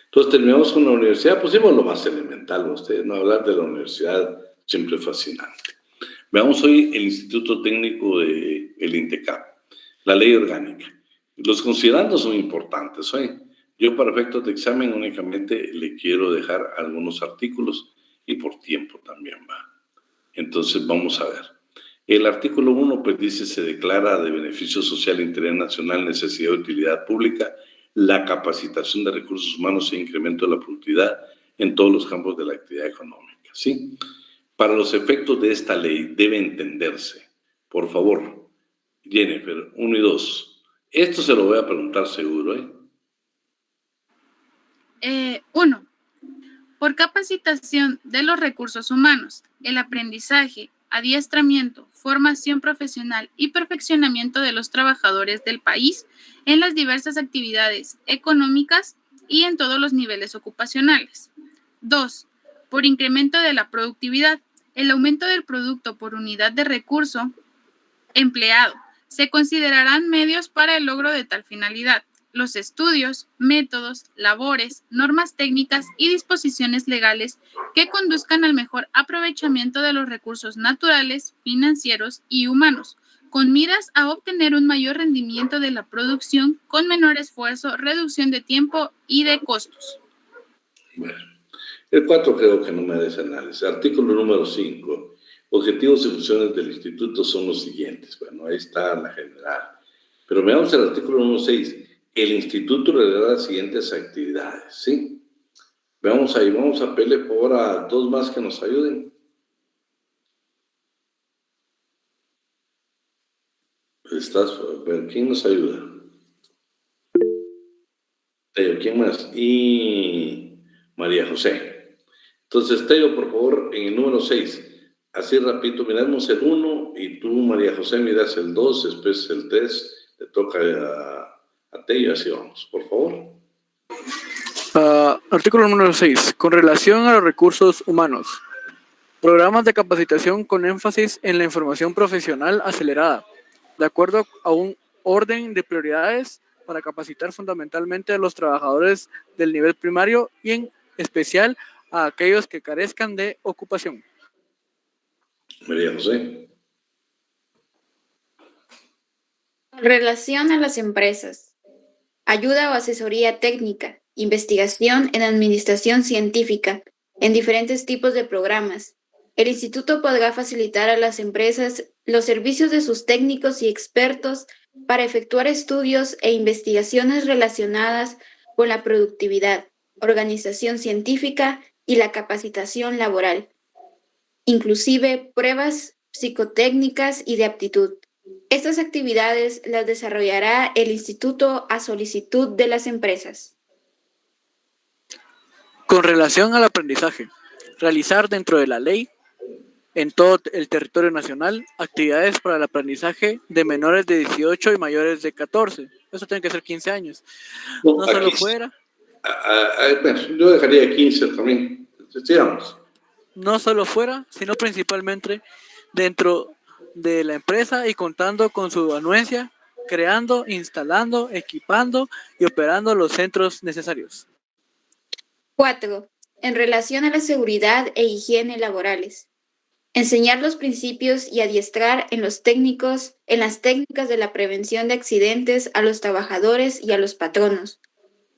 Entonces terminamos con la universidad, pusimos lo más elemental, ustedes no hablar de la universidad siempre es fascinante. Veamos hoy el Instituto Técnico del INTECAP, la ley orgánica. Los considerandos son importantes hoy. Yo para efectos de examen únicamente le quiero dejar algunos artículos y por tiempo también va. Entonces vamos a ver. El artículo 1 pues dice se declara de beneficio social e interés nacional necesidad de utilidad pública la capacitación de recursos humanos e incremento de la productividad en todos los campos de la actividad económica. ¿Sí? Para los efectos de esta ley debe entenderse, por favor, Jennifer, 1 y 2. Esto se lo voy a preguntar seguro, ¿eh? 1. Por capacitación de los recursos humanos, el aprendizaje, adiestramiento, formación profesional y perfeccionamiento de los trabajadores del país en las diversas actividades económicas y en todos los niveles ocupacionales. 2. Por incremento de la productividad, el aumento del producto por unidad de recurso empleado. Se considerarán medios para el logro de tal finalidad. Los estudios, métodos, labores, normas técnicas y disposiciones legales que conduzcan al mejor aprovechamiento de los recursos naturales, financieros y humanos, con miras a obtener un mayor rendimiento de la producción con menor esfuerzo, reducción de tiempo y de costos. Bueno, el 4 creo que no merece análisis. Artículo número 5. Objetivos y funciones del instituto son los siguientes. Bueno, ahí está la general. Pero veamos el artículo número 6. El instituto realizará las siguientes actividades, ¿sí? Veamos ahí, vamos a pedirle por favor a dos más que nos ayuden. ¿Quién nos ayuda? Tello, ¿quién más? Y María José. Entonces, Tello, por favor, en el número 6. Así rapidito, miramos el 1 y tú, María José, miras el 2, después el 3. Le toca a Tello, así vamos, por favor. Artículo número 6. Con relación a los recursos humanos. Programas de capacitación con énfasis en la información profesional acelerada, de acuerdo a un orden de prioridades para capacitar fundamentalmente a los trabajadores del nivel primario y en especial a aquellos que carezcan de ocupación. María José. Con relación a las empresas, ayuda o asesoría técnica, investigación en administración científica, en diferentes tipos de programas. El instituto podrá facilitar a las empresas los servicios de sus técnicos y expertos para efectuar estudios e investigaciones relacionadas con la productividad, organización científica y la capacitación laboral, inclusive pruebas psicotécnicas y de aptitud. Estas actividades las desarrollará el instituto a solicitud de las empresas. Con relación al aprendizaje, realizar dentro de la ley, en todo el territorio nacional, actividades para el aprendizaje de menores de 18 y mayores de 14. Eso tiene que ser 15 años. No solo fuera. Yo dejaría 15 también. Sigamos. No solo fuera, sino principalmente dentro de la empresa y contando con su anuencia, creando, instalando, equipando y operando los centros necesarios. 4. En relación a la seguridad e higiene laborales. Enseñar los principios y adiestrar en las técnicas de la prevención de accidentes a los trabajadores y a los patronos,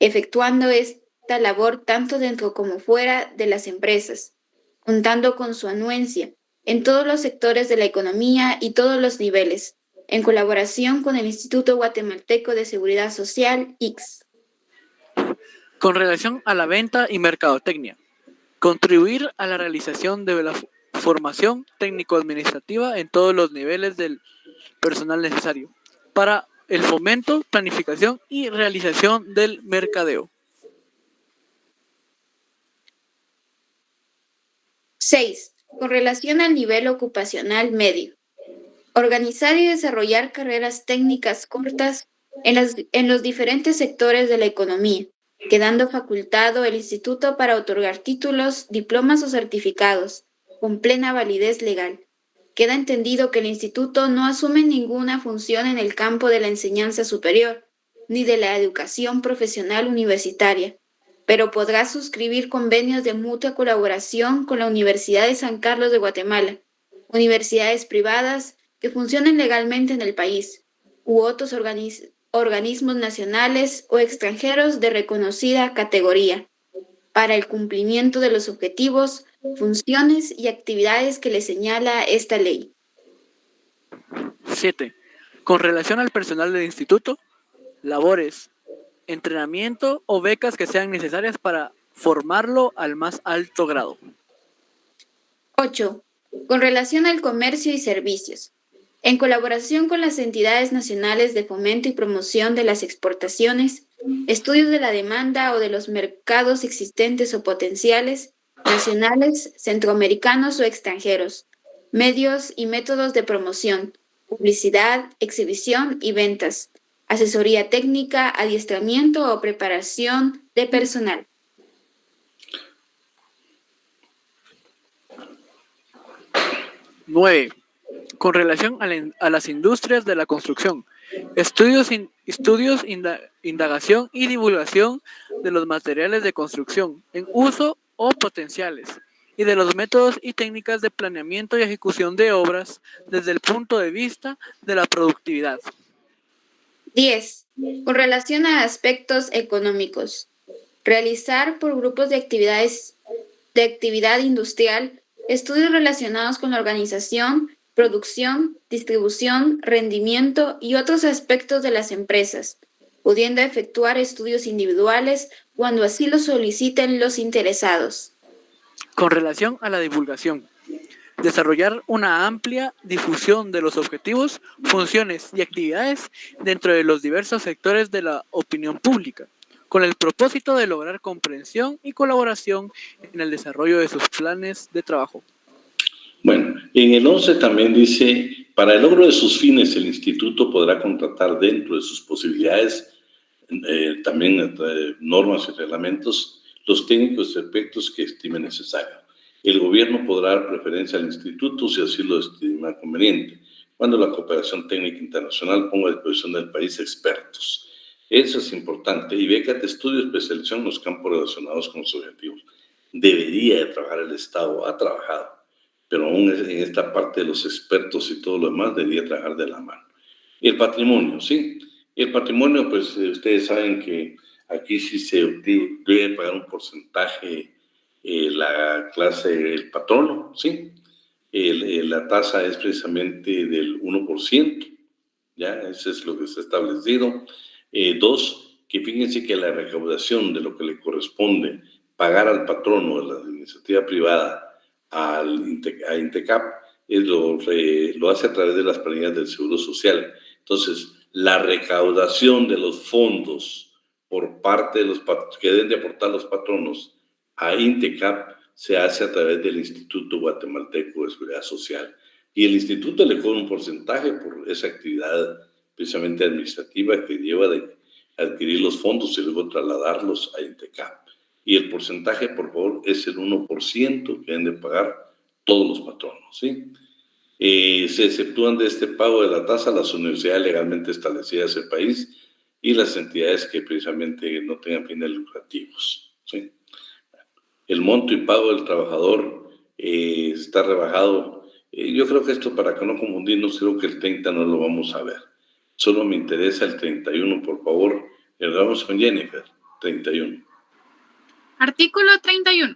efectuando esta labor tanto dentro como fuera de las empresas, contando con su anuencia en todos los sectores de la economía y todos los niveles, en colaboración con el Instituto Guatemalteco de Seguridad Social, ICS. Con relación a la venta y mercadotecnia, contribuir a la realización de la formación técnico-administrativa en todos los niveles del personal necesario para el fomento, planificación y realización del mercadeo. 6. Con relación al nivel ocupacional medio. Organizar y desarrollar carreras técnicas cortas en los diferentes sectores de la economía, quedando facultado el instituto para otorgar títulos, diplomas o certificados con plena validez legal. Queda entendido que el instituto no asume ninguna función en el campo de la enseñanza superior, ni de la educación profesional universitaria, pero podrá suscribir convenios de mutua colaboración con la Universidad de San Carlos de Guatemala, universidades privadas que funcionen legalmente en el país, u otros organismos nacionales o extranjeros de reconocida categoría, para el cumplimiento de los objetivos, funciones y actividades que le señala esta ley. 7. Con relación al personal del instituto, labores, entrenamiento o becas que sean necesarias para formarlo al más alto grado. 8. Con relación al comercio y servicios, en colaboración con las entidades nacionales de fomento y promoción de las exportaciones, estudios de la demanda o de los mercados existentes o potenciales, nacionales, centroamericanos o extranjeros, medios y métodos de promoción, publicidad, exhibición y ventas, asesoría técnica, adiestramiento o preparación de personal. Nueve. Con relación a las industrias de la construcción, estudios, indagación y divulgación de los materiales de construcción en uso o potenciales, y de los métodos y técnicas de planeamiento y ejecución de obras desde el punto de vista de la productividad. 10. Con relación a aspectos económicos. Realizar por grupos de actividad industrial estudios relacionados con la organización, producción, distribución, rendimiento y otros aspectos de las empresas, pudiendo efectuar estudios individuales cuando así lo soliciten los interesados. Con relación a la divulgación. Desarrollar una amplia difusión de los objetivos, funciones y actividades dentro de los diversos sectores de la opinión pública, con el propósito de lograr comprensión y colaboración en el desarrollo de sus planes de trabajo. Bueno, en el 11 también dice, para el logro de sus fines, el instituto podrá contratar dentro de sus posibilidades, también normas y reglamentos, los técnicos y aspectos que estime necesario. El gobierno podrá dar preferencia al instituto si así lo estima conveniente, cuando la cooperación técnica internacional ponga a disposición del país expertos. Eso es importante. Y becas de estudio y especialización en los campos relacionados con los objetivos. Debería de trabajar el Estado, ha trabajado, pero aún en esta parte de los expertos y todo lo demás debería trabajar de la mano. Y el patrimonio, ¿sí? El patrimonio, pues ustedes saben que aquí sí se debe pagar un porcentaje la clase, el patrono, ¿sí? La tasa es precisamente del 1%, ¿ya? Eso es lo que está establecido. 2, que fíjense que la recaudación de lo que le corresponde pagar al patrono de la iniciativa privada a INTECAP lo hace a través de las planillas del Seguro Social. Entonces, la recaudación de los fondos por parte de los que deben de aportar los patronos a INTECAP se hace a través del Instituto Guatemalteco de Seguridad Social. Y el instituto le cobra un porcentaje por esa actividad precisamente administrativa que lleva de adquirir los fondos y luego trasladarlos a INTECAP. Y el porcentaje, por favor, es el 1% que deben de pagar todos los patronos, ¿sí? Se exceptúan de este pago de la tasa las universidades legalmente establecidas en el país y las entidades que precisamente no tengan fines lucrativos, ¿sí? El monto y pago del trabajador está rebajado. Yo creo que esto, para que no confundirnos, creo que el 30 no lo vamos a ver. Solo me interesa el 31, por favor. Y vamos con Jennifer, 31. Artículo 31.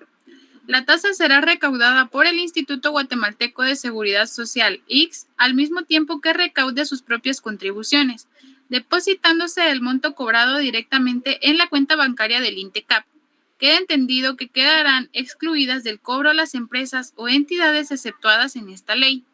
La tasa será recaudada por el Instituto Guatemalteco de Seguridad Social, IGS, al mismo tiempo que recaude sus propias contribuciones, depositándose el monto cobrado directamente en la cuenta bancaria del INTECAP. Queda entendido que quedarán excluidas del cobro las empresas o entidades exceptuadas en esta ley.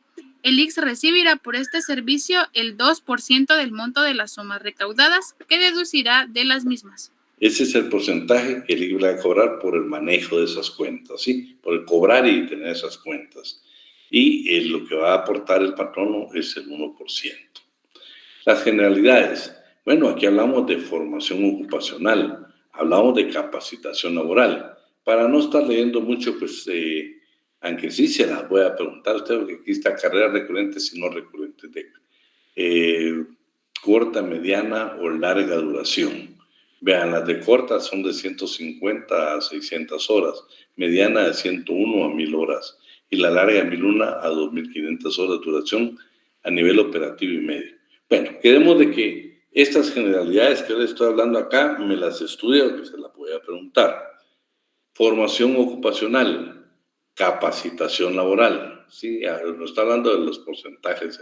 El IGS recibirá por este servicio el 2% del monto de las sumas recaudadas, que deducirá de las mismas. Ese es el porcentaje que el IGS va a cobrar por el manejo de esas cuentas, ¿sí? Por el cobrar y tener esas cuentas. Y lo que va a aportar el patrono es el 1%. Las generalidades. Bueno, aquí hablamos de formación ocupacional, hablamos de capacitación laboral. Para no estar leyendo mucho, pues, aunque sí se las voy a preguntar a usted, porque aquí está carreras recurrentes y no recurrentes de corta, mediana o larga duración. Vean, las de corta son de 150 a 600 horas, mediana de 101 a 1000 horas y la larga de 1001 a 2500 horas de duración a nivel operativo y medio. Bueno, queremos de que estas generalidades que les estoy hablando acá me las estudie o que se las voy a preguntar. Formación ocupacional, capacitación laboral, ¿sí? Nos está hablando de los porcentajes.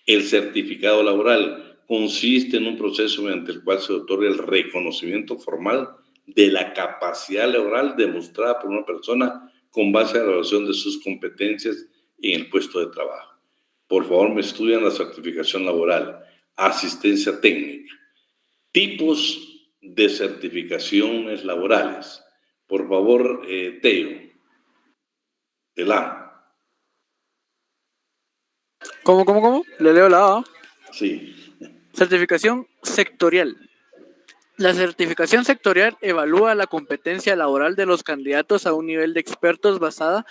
El certificado laboral consiste en un proceso mediante el cual se otorga el reconocimiento formal de la capacidad laboral demostrada por una persona con base a la evaluación de sus competencias en el puesto de trabajo. Por favor, me estudian la certificación laboral, asistencia técnica, tipos de certificaciones laborales. Por favor, Teo, Tela. ¿Cómo? Le leo la A. Sí. Certificación sectorial. La certificación sectorial evalúa la competencia laboral de los candidatos a un nivel de expertos basada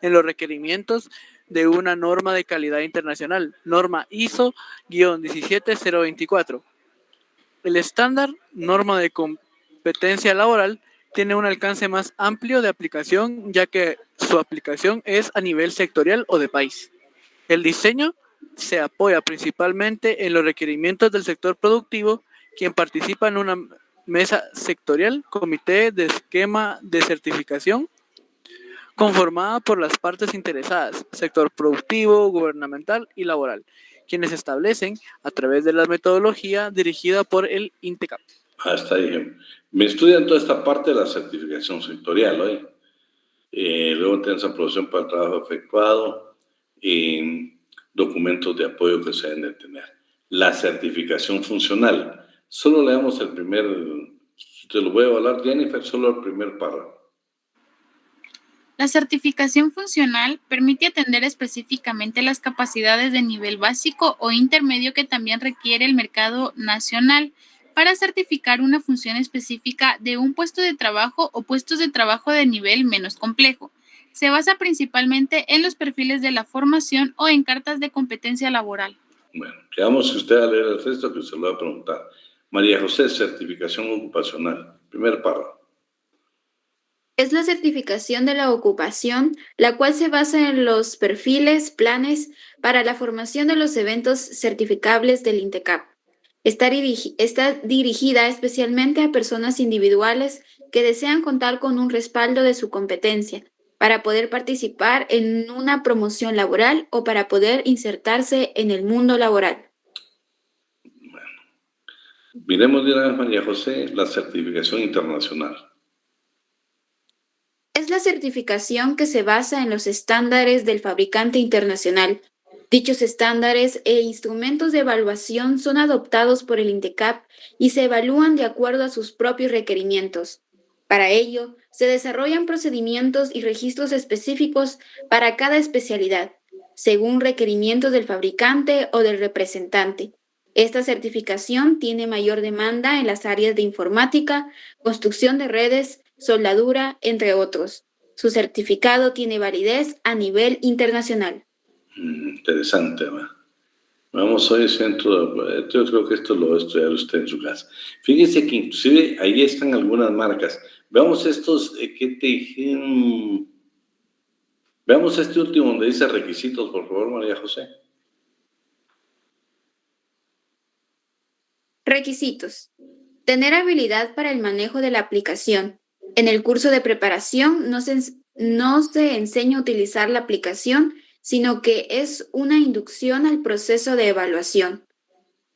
en los requerimientos de una norma de calidad internacional, norma ISO-17024. El estándar norma de competencia laboral tiene un alcance más amplio de aplicación, ya que su aplicación es a nivel sectorial o de país. El diseño se apoya principalmente en los requerimientos del sector productivo, quien participa en una mesa sectorial, comité de esquema de certificación, conformada por las partes interesadas, sector productivo, gubernamental y laboral, quienes establecen a través de la metodología dirigida por el INTECAP. Hasta ahí. Me estudian toda esta parte de la certificación sectorial, ¿oye? Luego tienes aprobación para el trabajo efectuado y documentos de apoyo que se deben de tener. La certificación funcional. Solo leamos el primer, te lo voy a evaluar, Jennifer, solo el primer párrafo. La certificación funcional permite atender específicamente las capacidades de nivel básico o intermedio que también requiere el mercado nacional para certificar una función específica de un puesto de trabajo o puestos de trabajo de nivel menos complejo. Se basa principalmente en los perfiles de la formación o en cartas de competencia laboral. Bueno, quedamos si usted a leer el texto que se lo va a preguntar. María José, certificación ocupacional. Primer párrafo. Es la certificación de la ocupación, la cual se basa en los perfiles, planes para la formación de los eventos certificables del INTECAP. Está dirigida especialmente a personas individuales que desean contar con un respaldo de su competencia para poder participar en una promoción laboral o para poder insertarse en el mundo laboral. Bueno, miremos de una vez, María José, la certificación internacional. Es la certificación que se basa en los estándares del fabricante internacional. Dichos estándares e instrumentos de evaluación son adoptados por el INTECAP y se evalúan de acuerdo a sus propios requerimientos. Para ello, se desarrollan procedimientos y registros específicos para cada especialidad, según requerimientos del fabricante o del representante. Esta certificación tiene mayor demanda en las áreas de informática, construcción de redes, soldadura, entre otros. Su certificado tiene validez a nivel internacional. Interesante, ¿va? Vamos hoy centro, yo creo que esto lo va a estudiar usted en su casa. Fíjese que inclusive ahí están algunas marcas. Veamos estos, ¿qué te dije? Veamos este último donde dice requisitos, por favor, María José. Requisitos. Tener habilidad para el manejo de la aplicación. En el curso de preparación no se enseña a utilizar la aplicación, sino que es una inducción al proceso de evaluación.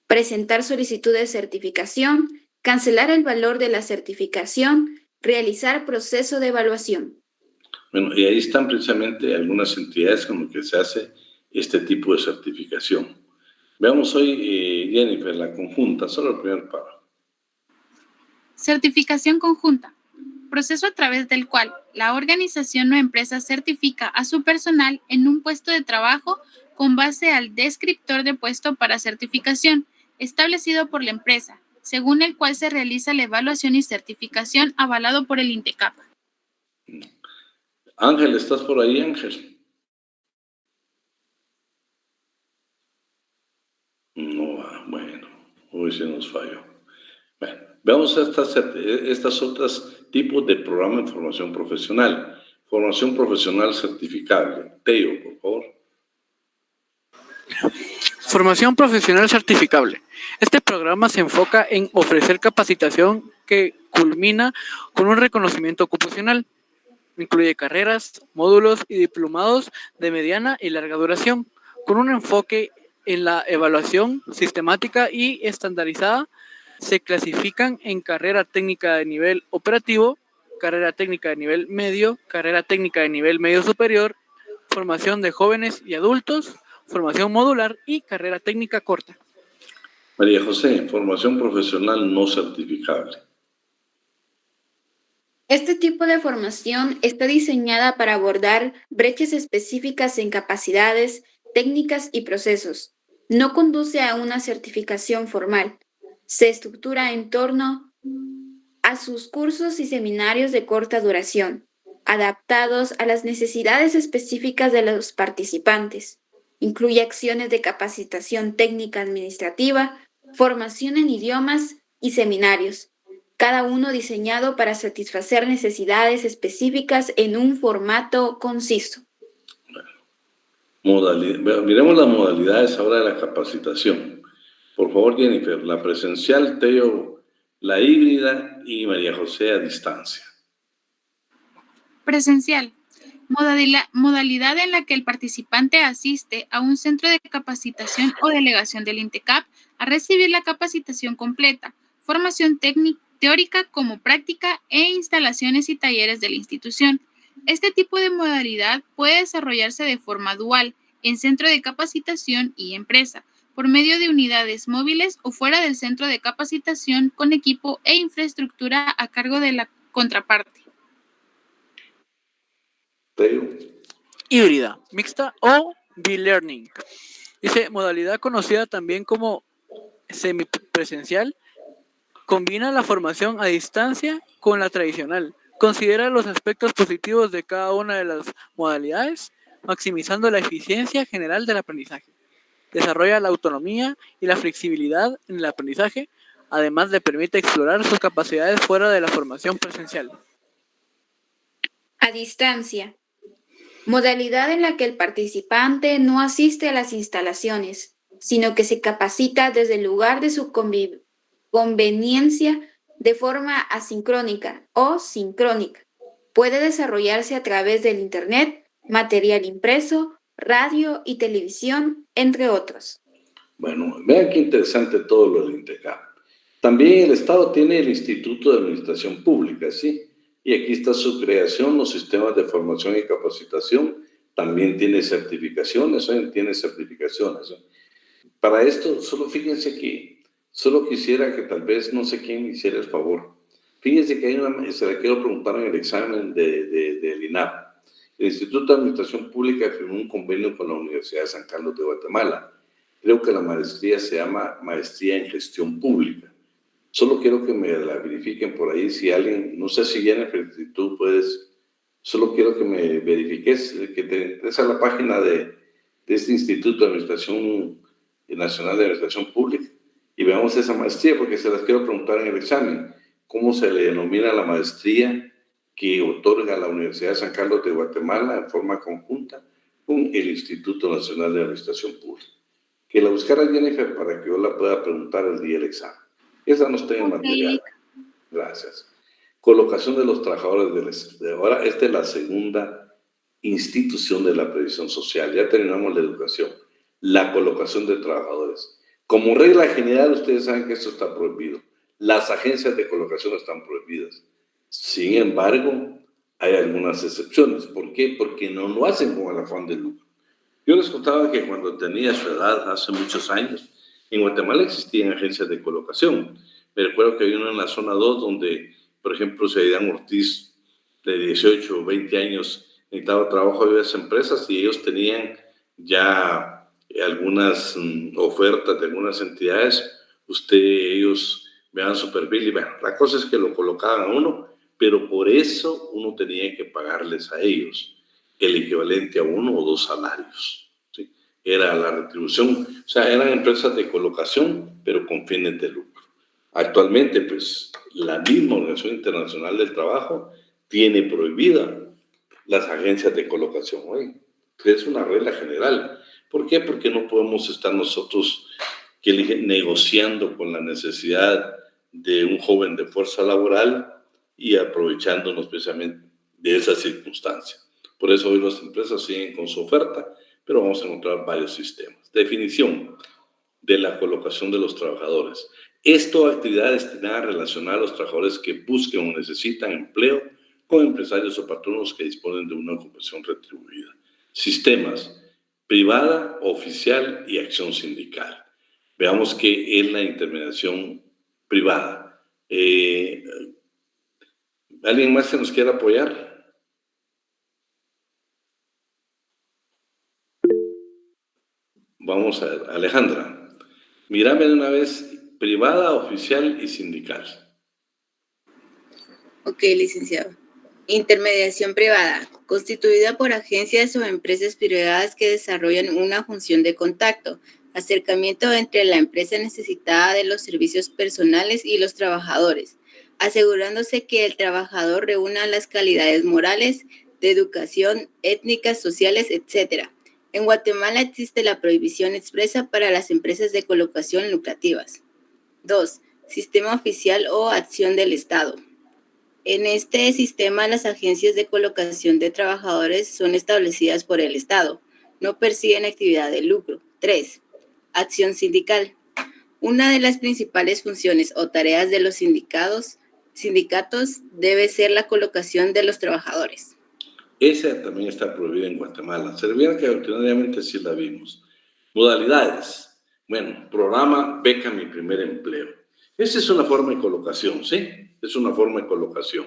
Presentar solicitud de certificación, cancelar el valor de la certificación, realizar proceso de evaluación. Bueno, y ahí están precisamente algunas entidades con las que se hace este tipo de certificación. Veamos hoy, Jennifer, la conjunta, solo el primer párrafo. Certificación conjunta. Proceso a través del cual la organización o empresa certifica a su personal en un puesto de trabajo con base al descriptor de puesto para certificación establecido por la empresa, según el cual se realiza la evaluación y certificación avalado por el INTECAP. Ángel, ¿estás por ahí, Ángel? No va, bueno, hoy se nos falló. Bueno, veamos estas otras tipos de programa de formación profesional. Formación profesional certificable. Teo, por favor. Formación profesional certificable. Este programa se enfoca en ofrecer capacitación que culmina con un reconocimiento ocupacional. Incluye carreras, módulos y diplomados de mediana y larga duración, con un enfoque en la evaluación sistemática y estandarizada. Se clasifican en carrera técnica de nivel operativo, carrera técnica de nivel medio, carrera técnica de nivel medio superior, formación de jóvenes y adultos, formación modular y carrera técnica corta. María José, formación profesional no certificable. Este tipo de formación está diseñada para abordar brechas específicas en capacidades, técnicas y procesos. No conduce a una certificación formal. Se estructura en torno a sus cursos y seminarios de corta duración, adaptados a las necesidades específicas de los participantes. Incluye acciones de capacitación técnica administrativa, formación en idiomas y seminarios. cada uno diseñado para satisfacer necesidades específicas en un formato conciso. Miremos las modalidades ahora de la capacitación. Por favor, Jennifer, la presencial, Teo, la híbrida y María José a distancia. Presencial. Modalidad en la que el participante asiste a un centro de capacitación o delegación del INTECAP a recibir la capacitación completa, formación teórica como práctica e instalaciones y talleres de la institución. Este tipo de modalidad puede desarrollarse de forma dual en centro de capacitación y empresa, por medio de unidades móviles o fuera del centro de capacitación con equipo e infraestructura a cargo de la contraparte. Teo. Híbrida, mixta o B-Learning. Dice, modalidad conocida también como semipresencial, combina la formación a distancia con la tradicional. Considera los aspectos positivos de cada una de las modalidades, maximizando la eficiencia general del aprendizaje. Desarrolla la autonomía y la flexibilidad en el aprendizaje, además le permite explorar sus capacidades fuera de la formación presencial. A distancia. Modalidad en la que el participante no asiste a las instalaciones, sino que se capacita desde el lugar de su conveniencia de forma asincrónica o sincrónica. Puede desarrollarse a través del Internet, material impreso, radio y televisión, entre otros. Bueno, vean qué interesante todo lo del INTECAP. También el Estado tiene el Instituto de Administración Pública, ¿sí? Y aquí está su creación, los sistemas de formación y capacitación, también tiene certificaciones, ¿eh? Para esto, solo fíjense que, solo quisiera que tal vez, no sé quién me hiciera el favor. Fíjense que hay se la quiero preguntar en el examen del INAP. El Instituto de Administración Pública firmó un convenio con la Universidad de San Carlos de Guatemala. Creo que la maestría se llama Maestría en Gestión Pública. Solo quiero que me la verifiquen por ahí, si alguien, no sé si Jennifer, si tú puedes, solo quiero que me verifiques, que te entres a la página de este Instituto de Administración Nacional de Administración Pública y veamos esa maestría, porque se las quiero preguntar en el examen. ¿Cómo se le denomina la maestría que otorga la Universidad de San Carlos de Guatemala en forma conjunta con el Instituto Nacional de Administración Pública? Que la buscara Jennifer para que yo la pueda preguntar el día del examen. Esa no está en material. Gracias. Colocación de los trabajadores ahora, esta es la segunda institución de la previsión social. Ya terminamos la educación. La colocación de trabajadores. Como regla general, ustedes saben que esto está prohibido. Las agencias de colocación están prohibidas. Sin embargo, hay algunas excepciones. ¿Por qué? Porque no lo hacen con el afán de lucro. Yo les contaba que cuando tenía su edad, hace muchos años, en Guatemala existían agencias de colocación. Me recuerdo que había una en la zona 2 donde, por ejemplo, Seidán Ortiz, de 18 o 20 años, necesitaba trabajo de esas empresas y ellos tenían ya algunas ofertas de algunas entidades. Ellos vean su perfil y bueno, la cosa es que lo colocaban a uno, pero por eso uno tenía que pagarles a ellos el equivalente a 1 o 2 salarios. ¿Sí? Era la retribución, o sea, eran empresas de colocación, pero con fines de lucro. Actualmente, pues, la misma Organización Internacional del Trabajo tiene prohibida las agencias de colocación hoy. Es una regla general. ¿Por qué? Porque no podemos estar nosotros negociando con la necesidad de un joven de fuerza laboral y aprovechándonos precisamente de esa circunstancia. Por eso hoy las empresas siguen con su oferta, pero vamos a encontrar varios sistemas. Definición de la colocación de los trabajadores. Esto actividad destinada a relacionar a los trabajadores que busquen o necesitan empleo con empresarios o patronos que disponen de una ocupación retribuida. Sistemas: privada, oficial y acción sindical. Veamos qué es la intermediación privada. ¿Alguien más que nos quiera apoyar? Vamos a ver, Alejandra, mírame de una vez, privada, oficial y sindical. Ok, licenciado. Intermediación privada, constituida por agencias o empresas privadas que desarrollan una función de contacto, acercamiento entre la empresa necesitada de los servicios personales y los trabajadores, asegurándose que el trabajador reúna las calidades morales, de educación, étnicas, sociales, etc. En Guatemala existe la prohibición expresa para las empresas de colocación lucrativas. 2. Sistema oficial o acción del Estado. En este sistema, las agencias de colocación de trabajadores son establecidas por el Estado. No persiguen actividad de lucro. 3. Acción sindical. Una de las principales funciones o tareas de los sindicatos debe ser la colocación de los trabajadores. Esa también está prohibida en Guatemala. Se refiere que ordinariamente sí la vimos. Modalidades. Bueno, programa Beca Mi Primer Empleo. Esa es una forma de colocación, ¿sí? Es una forma de colocación.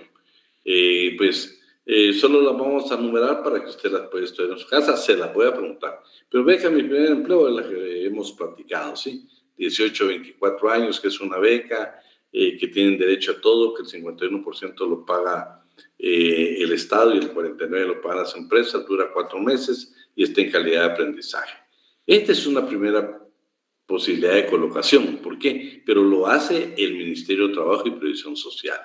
Solo la vamos a numerar para que usted la pueda estudiar en su casa, se la pueda preguntar. Pero Beca Mi Primer Empleo es la que hemos platicado, ¿sí? 18 a 24 años, que es una beca, que tienen derecho a todo, que el 51% lo paga el Estado y el 49% lo pagan las empresas, dura 4 meses y está en calidad de aprendizaje. Esta es una primera posibilidad de colocación. ¿Por qué? Pero lo hace el Ministerio de Trabajo y Previsión Social.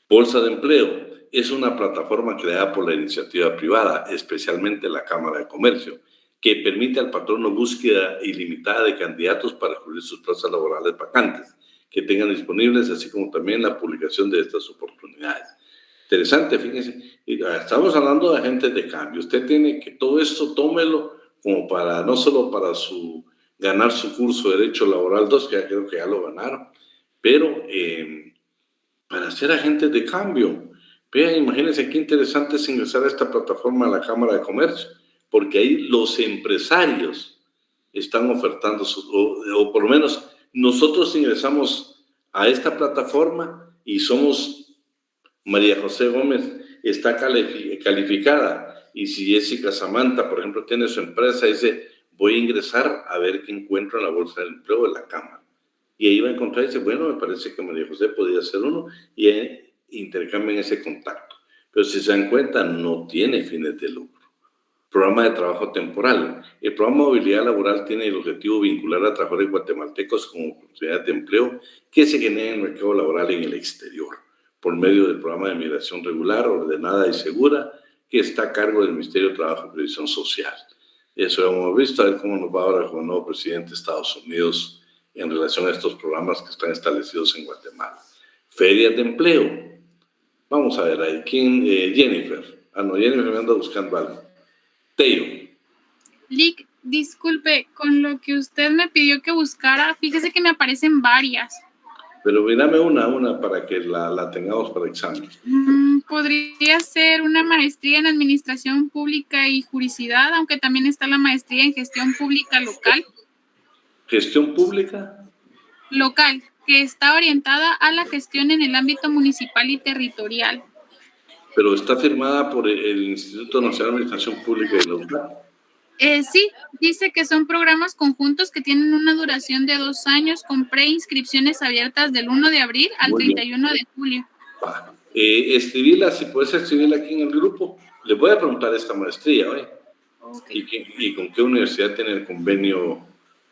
Bolsa de Empleo es una plataforma creada por la iniciativa privada, especialmente la Cámara de Comercio, que permite al patrono búsqueda ilimitada de candidatos para cubrir sus plazas laborales vacantes que tengan disponibles, así como también la publicación de estas oportunidades. Interesante, fíjense, estamos hablando de agentes de cambio. Usted tiene que todo esto, tómelo como para, no solo para ganar su curso de Derecho Laboral 2, que ya creo que ya lo ganaron, pero para ser agentes de cambio. Vean, imagínense qué interesante es ingresar a esta plataforma de la Cámara de Comercio, porque ahí los empresarios están ofertando, o por lo menos nosotros ingresamos a esta plataforma y somos, María José Gómez está calificada, y si Jessica Samantha, por ejemplo, tiene su empresa, dice, voy a ingresar a ver qué encuentro en la Bolsa del Empleo de la Cámara. Y ahí va a encontrar y dice, bueno, me parece que María José podría ser uno, y intercambian ese contacto. Pero si se dan cuenta, no tiene fines de lucro. Programa de trabajo temporal. El programa de movilidad laboral tiene el objetivo de vincular a trabajadores guatemaltecos con oportunidades de empleo que se generen en el mercado laboral en el exterior, por medio del programa de migración regular, ordenada y segura, que está a cargo del Ministerio de Trabajo y Previsión Social. Eso hemos visto, a ver cómo nos va ahora con el nuevo presidente de Estados Unidos en relación a estos programas que están establecidos en Guatemala. Ferias de empleo. Vamos a ver ahí, ¿quién? Jennifer. Jennifer me anda buscando algo. Teo. Lick, disculpe, con lo que usted me pidió que buscara, fíjese que me aparecen varias. Pero mírame una para que la tengamos para examen. Podría ser una maestría en Administración Pública y Juricidad, aunque también está la maestría en Gestión Pública Local. ¿Gestión pública? Local, que está orientada a la gestión en el ámbito municipal y territorial. Pero está firmada por el Instituto Nacional de Administración Pública y Local. Sí, dice que son programas conjuntos que tienen una duración de 2 años con preinscripciones abiertas del 1 de abril al 31 de julio. Escribirla, si puedes escribirla aquí en el grupo. Le voy a preguntar esta maestría, ¿eh? Okay. ¿Y con qué universidad tiene el convenio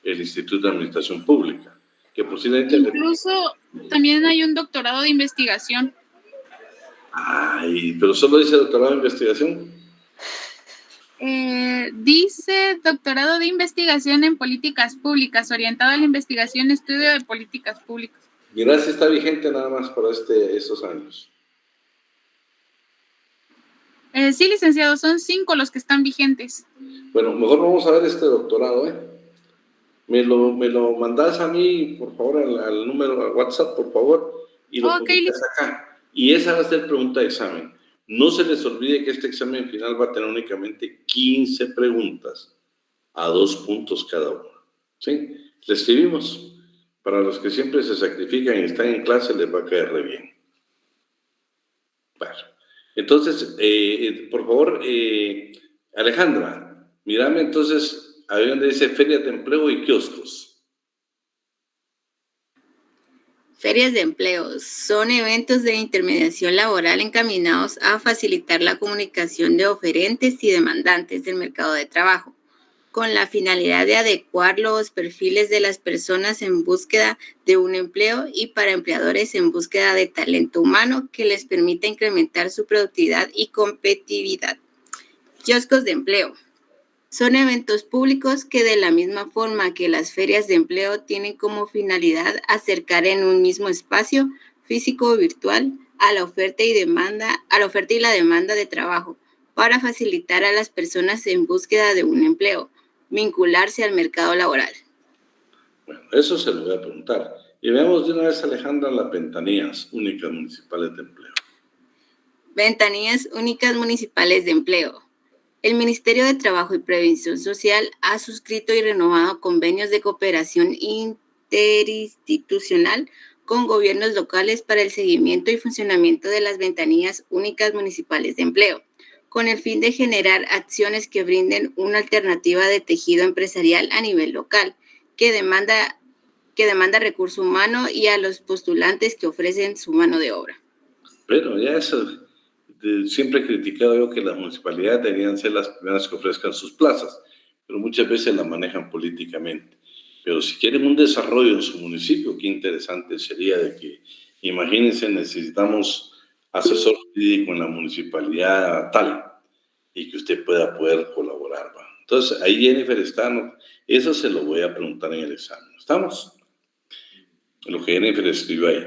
el Instituto de Administración Pública? Que posiblemente... Incluso también hay un doctorado de investigación. Pero solo dice doctorado de investigación. Dice doctorado de investigación en políticas públicas, orientado a la investigación y estudio de políticas públicas. Mira si está vigente nada más para estos años. Sí, licenciado, son 5 los que están vigentes. Bueno, mejor vamos a ver este doctorado, ¿eh? Me lo mandas a mí, por favor, al número, al WhatsApp, por favor, y lo publicas acá. Y esa va a ser pregunta de examen. No se les olvide que este examen final va a tener únicamente 15 preguntas, a 2 puntos cada uno. ¿Sí? Le escribimos. Para los que siempre se sacrifican y están en clase, les va a caer re bien. Bueno, entonces, por favor, Alejandra, mírame entonces, ahí donde dice ferias de empleo y kioscos. Ferias de empleo son eventos de intermediación laboral encaminados a facilitar la comunicación de oferentes y demandantes del mercado de trabajo, con la finalidad de adecuar los perfiles de las personas en búsqueda de un empleo y para empleadores en búsqueda de talento humano que les permita incrementar su productividad y competitividad. Kioscos de empleo. Son eventos públicos que de la misma forma que las ferias de empleo tienen como finalidad acercar en un mismo espacio físico o virtual a la oferta y la demanda de trabajo para facilitar a las personas en búsqueda de un empleo vincularse al mercado laboral. Bueno, eso se lo voy a preguntar. Y veamos de una vez, Alejandra, las ventanillas únicas municipales de empleo. Ventanillas únicas municipales de empleo. El Ministerio de Trabajo y Previsión Social ha suscrito y renovado convenios de cooperación interinstitucional con gobiernos locales para el seguimiento y funcionamiento de las ventanillas únicas municipales de empleo, con el fin de generar acciones que brinden una alternativa de tejido empresarial a nivel local, que demanda recurso humano y a los postulantes que ofrecen su mano de obra. Pero ya eso, siempre he criticado yo que las municipalidades deberían ser las primeras que ofrezcan sus plazas, pero muchas veces las manejan políticamente. Pero si quieren un desarrollo en su municipio, qué interesante sería de que, imagínense, necesitamos asesor jurídico en la municipalidad tal, y que usted pueda colaborar, ¿va? Entonces, ahí Jennifer está, ¿no? Eso se lo voy a preguntar en el examen. ¿Estamos? Lo que Jennifer escribió ahí.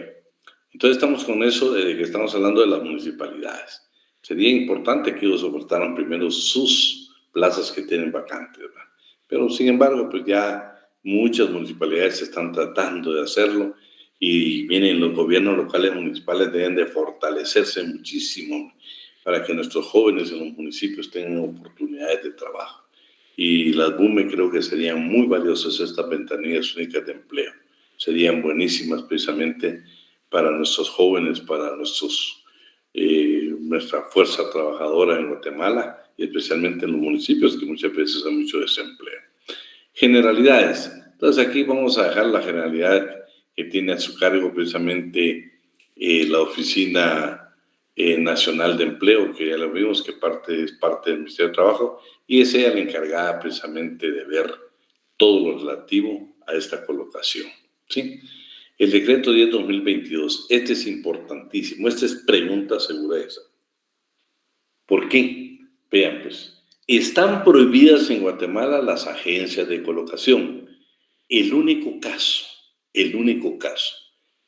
Entonces, estamos con eso de que estamos hablando de las municipalidades. Sería importante que ellos ofertaran primero sus plazas que tienen vacantes, ¿va? Pero, sin embargo, pues ya muchas municipalidades están tratando de hacerlo y vienen los gobiernos locales municipales deben de fortalecerse muchísimo para que nuestros jóvenes en los municipios tengan oportunidades de trabajo. Y las BUME creo que serían muy valiosas estas ventanillas únicas de empleo. Serían buenísimas precisamente para nuestros jóvenes, para nuestra fuerza trabajadora en Guatemala y especialmente en los municipios que muchas veces hay mucho desempleo. Generalidades. Entonces aquí vamos a dejar la generalidad que tiene a su cargo precisamente la Oficina Nacional de Empleo, que ya lo vimos que es parte del Ministerio de Trabajo, y es ella la encargada precisamente de ver todo lo relativo a esta colocación, ¿sí? El decreto 10/2022, este es importantísimo, esta es pregunta segura esa. ¿Por qué? Vean pues, están prohibidas en Guatemala las agencias de colocación. El único caso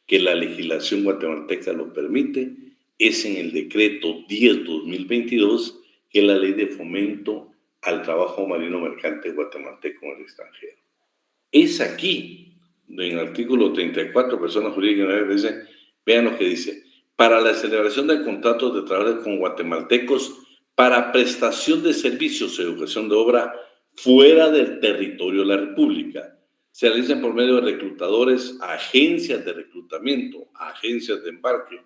que la legislación guatemalteca lo permite es en el decreto 10/2022, que es la ley de fomento al trabajo marino mercante guatemalteco en el extranjero. Es aquí, en el artículo 34, personas jurídicas, dice, vean lo que dice, para la celebración de contratos de trabajo con guatemaltecos para prestación de servicios de educación de obra fuera del territorio de la República. Se realizan por medio de reclutadores, agencias de reclutamiento, agencias de embarque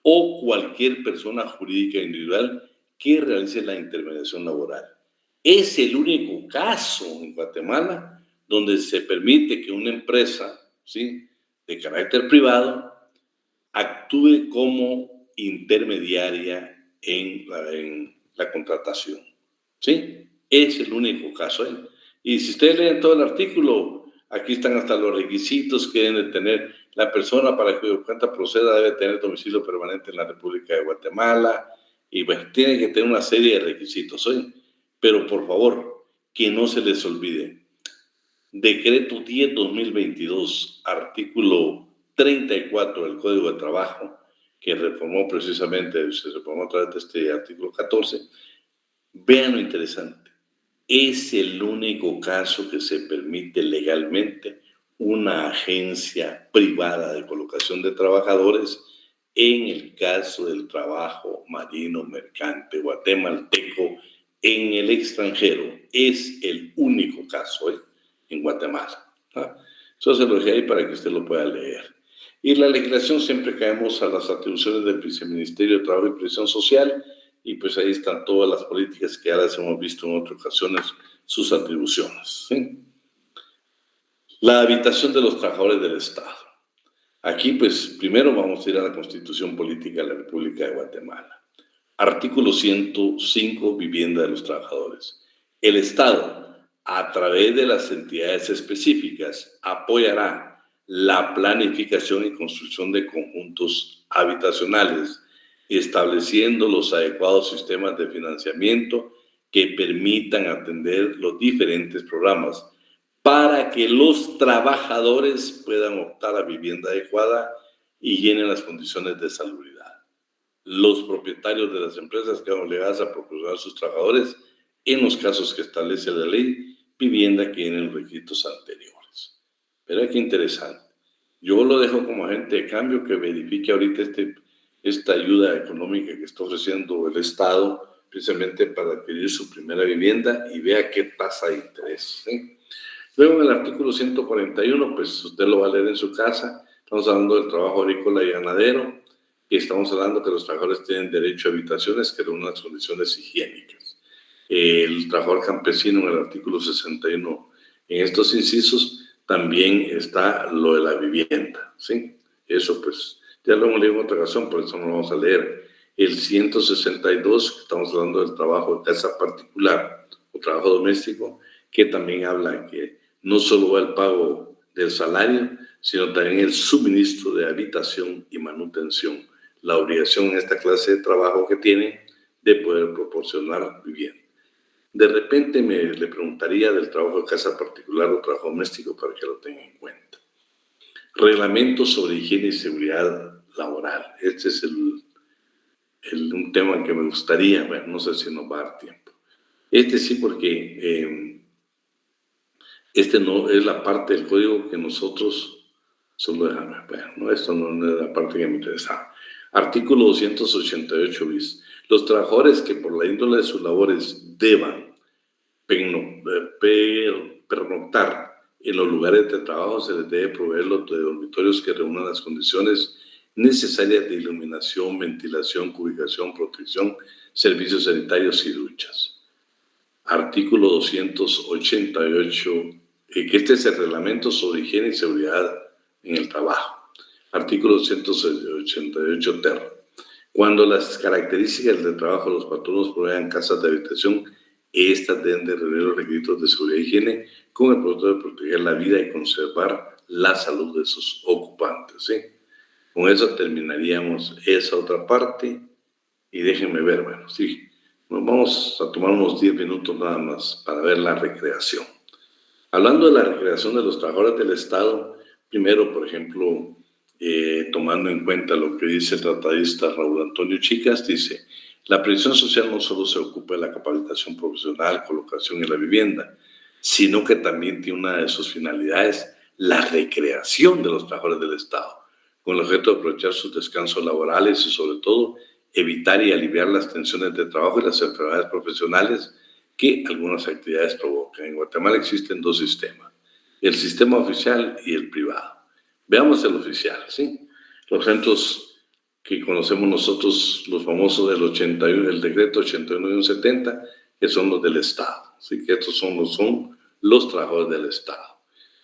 o cualquier persona jurídica individual que realice la intermediación laboral. Es el único caso en Guatemala donde se permite que una empresa, ¿sí?, de carácter privado actúe como intermediaria en la contratación, ¿sí? Es el único caso ahí. Y si ustedes leen todo el artículo, aquí están hasta los requisitos que deben de tener la persona para que su cuenta proceda, debe tener domicilio permanente en la República de Guatemala, y pues tiene que tener una serie de requisitos, ¿sí? Pero por favor, que no se les olvide. Decreto 10/2022, artículo 34 del Código de Trabajo, que reformó precisamente, se reformó a través de este artículo 14, vean lo interesante. Es el único caso que se permite legalmente una agencia privada de colocación de trabajadores en el caso del trabajo marino mercante guatemalteco en el extranjero. Es el único caso en Guatemala. Eso se lo dejé ahí para que usted lo pueda leer. Y la legislación siempre caemos a las atribuciones del Viceministerio de Trabajo y Previsión Social, y pues ahí están todas las políticas que ya las hemos visto en otras ocasiones, sus atribuciones, ¿sí? La habitación de los trabajadores del Estado. Aquí, pues, primero vamos a ir a la Constitución Política de la República de Guatemala. Artículo 105, vivienda de los trabajadores. El Estado a través de las entidades específicas, apoyará la planificación y construcción de conjuntos habitacionales, estableciendo los adecuados sistemas de financiamiento que permitan atender los diferentes programas para que los trabajadores puedan optar a vivienda adecuada y llenen las condiciones de salubridad. Los propietarios de las empresas quedan obligadas a proporcionar a sus trabajadores, en los casos que establece la ley, vivienda que llenen los requisitos anteriores. Pero qué interesante. Yo lo dejo como agente de cambio que verifique ahorita esta ayuda económica que está ofreciendo el Estado precisamente para adquirir su primera vivienda y vea qué tasa de interés, ¿sí? Luego en el artículo 141, pues usted lo va a leer en su casa. Estamos hablando del trabajo agrícola y ganadero y estamos hablando que los trabajadores tienen derecho a habitaciones que reúnan las condiciones higiénicas. El trabajador campesino en el artículo 61. En estos incisos también está lo de la vivienda, ¿sí? Eso pues ya lo hemos leído en otra ocasión, por eso no lo vamos a leer. El 162, estamos hablando del trabajo de casa particular o trabajo doméstico, que también habla que no solo va el pago del salario, sino también el suministro de habitación y manutención. La obligación en esta clase de trabajo que tiene de poder proporcionar vivienda. De repente le preguntaría del trabajo de casa particular o trabajo doméstico para que lo tenga en cuenta. Reglamentos sobre higiene y seguridad laboral. Este es un tema que me gustaría, bueno, no sé si nos va a dar tiempo. Este sí, porque este no es la parte del código que nosotros solo dejamos. Bueno, no, esto no es la parte que me interesaba. Artículo 288 bis. Los trabajadores que por la índole de sus labores deban pernoctar en los lugares de trabajo, se les debe proveer los dormitorios que reúnan las condiciones necesarias de iluminación, ventilación, ubicación, protección, servicios sanitarios y duchas. Artículo 288, que este es el reglamento sobre higiene y seguridad en el trabajo. Artículo 288 ter. Cuando las características del trabajo de los patronos provean casas de habitación, estas deben de reunir los requisitos de seguridad y higiene con el propósito de proteger la vida y conservar la salud de sus ocupantes, ¿sí? Con eso terminaríamos esa otra parte y déjenme ver, bueno, sí, vamos a tomar unos 10 minutos nada más para ver la recreación. Hablando de la recreación de los trabajadores del Estado, primero, por ejemplo, tomando en cuenta lo que dice el tratadista Raúl Antonio Chicas, dice: la previsión social no solo se ocupa de la capacitación profesional, colocación y la vivienda, sino que también tiene una de sus finalidades, la recreación de los trabajadores del Estado, con el objeto de aprovechar sus descansos laborales y, sobre todo, evitar y aliviar las tensiones de trabajo y las enfermedades profesionales que algunas actividades provocan. En Guatemala existen dos sistemas, el sistema oficial y el privado. Veamos el oficial, ¿sí? Los centros que conocemos nosotros, los famosos del 81, el decreto 81-70, que son los del Estado. Así que estos son los trabajadores del Estado.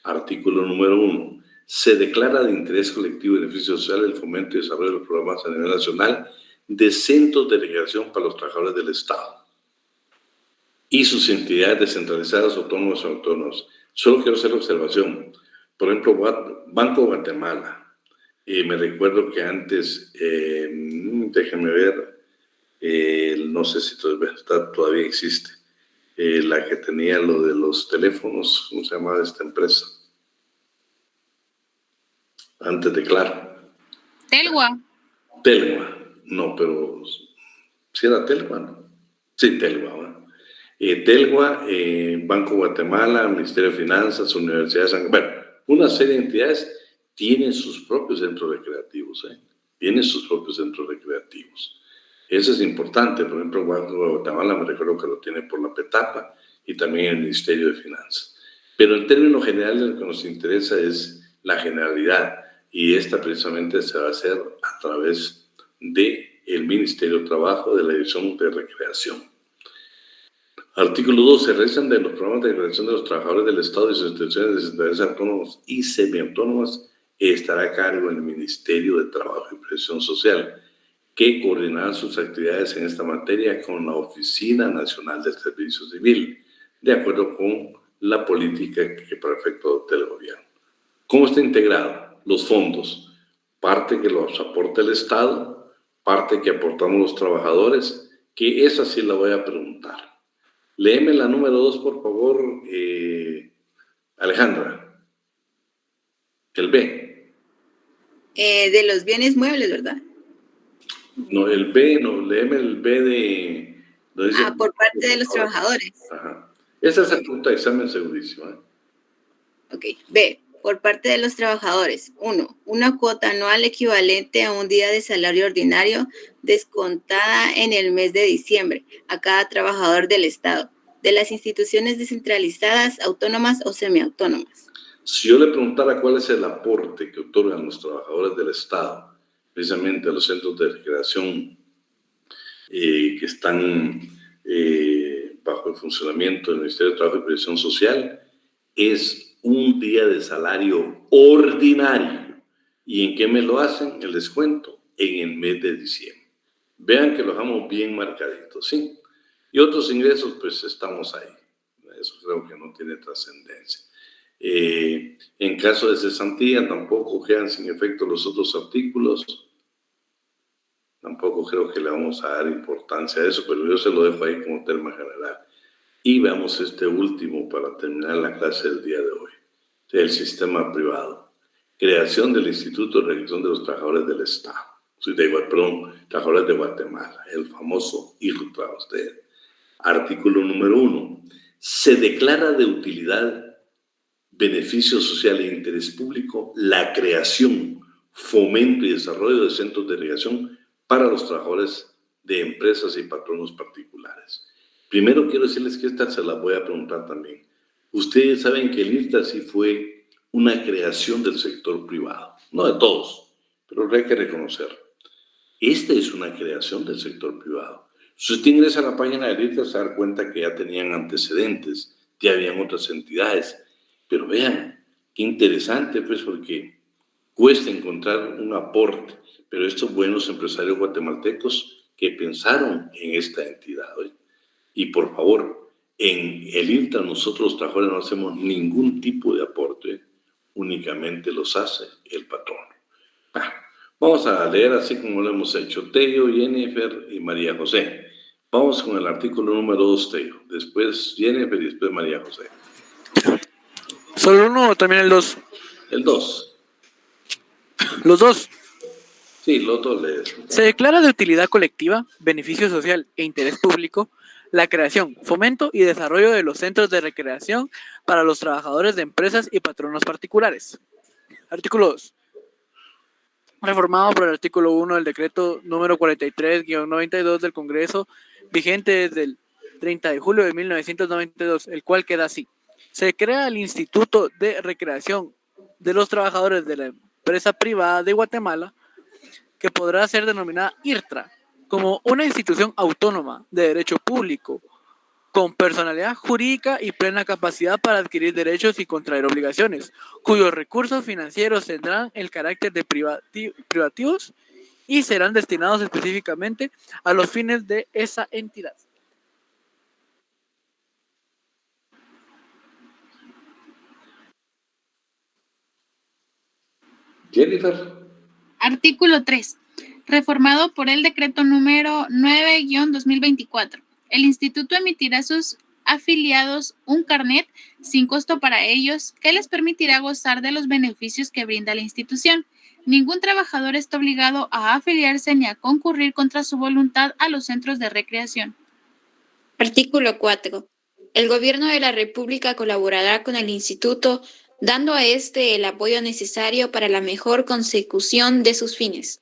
Artículo número 1. Se declara de interés colectivo y beneficio social el fomento y desarrollo de los programas a nivel nacional de centros de recreación para los trabajadores del Estado y sus entidades descentralizadas, autónomas o autónomas. Solo quiero hacer la observación. Por ejemplo, Banco Guatemala. Me recuerdo que antes, déjenme ver, no sé si todavía existe, la que tenía lo de los teléfonos, ¿cómo se llamaba esta empresa? Antes de Claro. Telgua. Telgua, no, pero ¿sí era Telgua, no? Sí, Telgua, ¿no? Telgua, Banco Guatemala, Ministerio de Finanzas, Universidad de San... Bueno, una serie de entidades tienen sus propios centros recreativos, tienen sus propios centros recreativos. Eso es importante. Por ejemplo, Banco de Guatemala me recuerdo que lo tiene por la Petapa y también el Ministerio de Finanzas. Pero en términos generales lo que nos interesa es la generalidad y esta precisamente se va a hacer a través del Ministerio de Trabajo, de la Dirección de Recreación. Artículo 2. Se realizan de los programas de recreación de los trabajadores del Estado y sus instituciones descentralizadas autónomas y semiautónomas estará a cargo del Ministerio de Trabajo y Previsión Social, que coordinará sus actividades en esta materia con la Oficina Nacional del Servicio Civil, de acuerdo con la política que para efecto adopte el gobierno. ¿Cómo está integrado? Los fondos, parte que los aporta el Estado, parte que aportamos los trabajadores, que esa sí la voy a preguntar. Léeme la número 2, por favor, Alejandra. El B. De los bienes muebles, ¿verdad? No, el B, no, léeme el B de... Dice, por parte de los trabajadores. Ajá. Esa es la pregunta de examen segurísima. Ok, B. Por parte de los trabajadores. 1. Una cuota anual equivalente a un día de salario ordinario descontada en el mes de diciembre a cada trabajador del Estado, de las instituciones descentralizadas, autónomas o semiautónomas. Si yo le preguntara cuál es el aporte que otorgan los trabajadores del Estado, precisamente a los centros de recreación que están bajo el funcionamiento del Ministerio de Trabajo y Previsión Social, es un día de salario ordinario. ¿Y en qué me lo hacen? El descuento en el mes de diciembre. Vean que lo dejamos bien marcadito, ¿sí? Y otros ingresos, pues estamos ahí. Eso creo que no tiene trascendencia. En caso de cesantía, tampoco quedan sin efecto los otros artículos. Tampoco creo que le vamos a dar importancia a eso, pero yo se lo dejo ahí como tema general. Y veamos este último para terminar la clase del día de hoy. El sistema privado. Creación del Instituto de Regulación de los Trabajadores del Estado. Trabajadores de Guatemala. El famoso IRTA, usted. Artículo número 1. Se declara de utilidad, beneficio social e interés público la creación, fomento y desarrollo de centros de regulación para los trabajadores de empresas y patronos particulares. Primero quiero decirles que esta se la voy a preguntar también. Ustedes saben que el IRTA sí fue una creación del sector privado, no de todos, pero hay que reconocer. Esta es una creación del sector privado. Si usted ingresa a la página del IRTA, se da cuenta que ya tenían antecedentes, ya habían otras entidades. Pero vean, qué interesante, pues, porque cuesta encontrar un aporte, pero estos buenos empresarios guatemaltecos que pensaron en esta entidad. ¿eh? Y por favor, en el IRTA nosotros los trabajadores no hacemos ningún tipo de aporte, únicamente los hace el patrón. Vamos a leer así como lo hemos hecho. Teo, Jennifer y María José. Vamos con el artículo número 2, Teo. Después Jennifer y después María José. ¿Solo uno o también el 2? El 2. Los dos. Sí, los dos lees. Se declara de utilidad colectiva, beneficio social e interés público la creación, fomento y desarrollo de los centros de recreación para los trabajadores de empresas y patronos particulares. Artículo 2. Reformado por el artículo 1 del decreto número 43-92 del Congreso, vigente desde el 30 de julio de 1992, el cual queda así. Se crea el Instituto de Recreación de los Trabajadores de la Empresa Privada de Guatemala, que podrá ser denominada IRTRA, como una institución autónoma de derecho público, con personalidad jurídica y plena capacidad para adquirir derechos y contraer obligaciones, cuyos recursos financieros tendrán el carácter de privativos y serán destinados específicamente a los fines de esa entidad. Jennifer. Artículo 3. Reformado por el decreto número 9-2024. El instituto emitirá a sus afiliados un carnet sin costo para ellos que les permitirá gozar de los beneficios que brinda la institución. Ningún trabajador está obligado a afiliarse ni a concurrir contra su voluntad a los centros de recreación. Artículo 4. El Gobierno de la República colaborará con el instituto, dando a este el apoyo necesario para la mejor consecución de sus fines.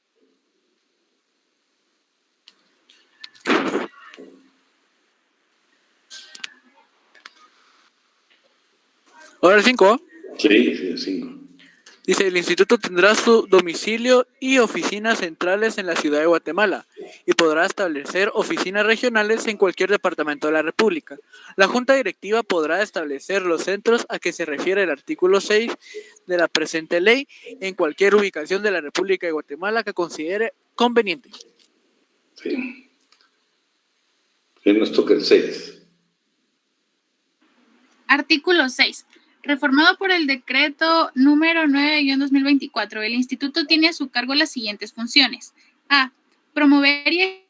Ahora el 5. Sí, el 5. Dice, el instituto tendrá su domicilio y oficinas centrales en la ciudad de Guatemala y podrá establecer oficinas regionales en cualquier departamento de la República. La Junta Directiva podrá establecer los centros a que se refiere el artículo 6 de la presente ley en cualquier ubicación de la República de Guatemala que considere conveniente. Sí. ¿Qué nos toca el 6? Artículo 6. Reformado por el decreto número 9-2024, el instituto tiene a su cargo las siguientes funciones. A. Promover y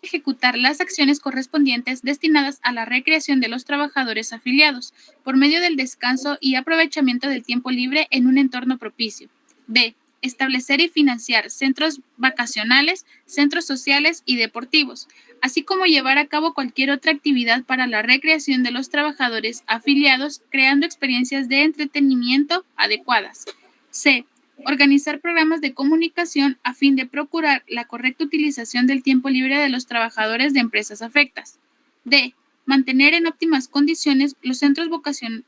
ejecutar las acciones correspondientes destinadas a la recreación de los trabajadores afiliados por medio del descanso y aprovechamiento del tiempo libre en un entorno propicio. B. Establecer y financiar centros vacacionales, centros sociales y deportivos, así como llevar a cabo cualquier otra actividad para la recreación de los trabajadores afiliados, creando experiencias de entretenimiento adecuadas. C. Organizar programas de comunicación a fin de procurar la correcta utilización del tiempo libre de los trabajadores de empresas afectas. D. Mantener en óptimas condiciones los centros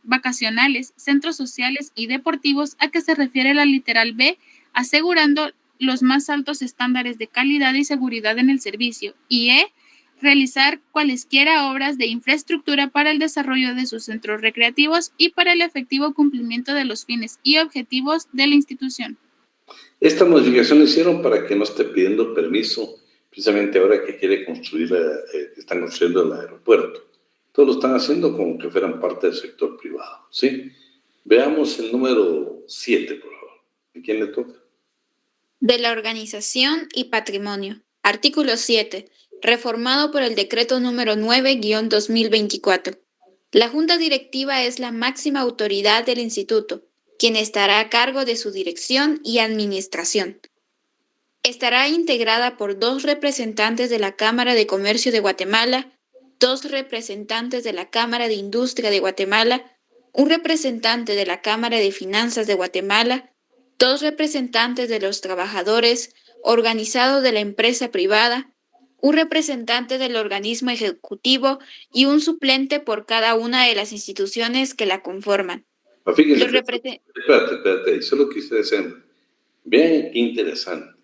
vacacionales, centros sociales y deportivos a que se refiere la literal B, asegurando los más altos estándares de calidad y seguridad en el servicio. Y E. Realizar cualesquiera obras de infraestructura para el desarrollo de sus centros recreativos y para el efectivo cumplimiento de los fines y objetivos de la institución. Esta modificación la hicieron para que no esté pidiendo permiso, precisamente ahora que quiere construir, que están construyendo el aeropuerto. Todos lo están haciendo como que fueran parte del sector privado, ¿sí? Veamos el número 7, por favor. ¿A quién le toca? De la organización y patrimonio. Artículo 7. Reformado por el decreto número 9-2024. La Junta Directiva es la máxima autoridad del instituto, quien estará a cargo de su dirección y administración. Estará integrada por 2 representantes de la Cámara de Comercio de Guatemala, 2 representantes de la Cámara de Industria de Guatemala, un representante de la Cámara de Finanzas de Guatemala, 2 representantes de los trabajadores organizados de la empresa privada, un representante del organismo ejecutivo y un suplente por cada una de las instituciones que la conforman. Fíjense, espérate, solo quise decir, vean qué interesante,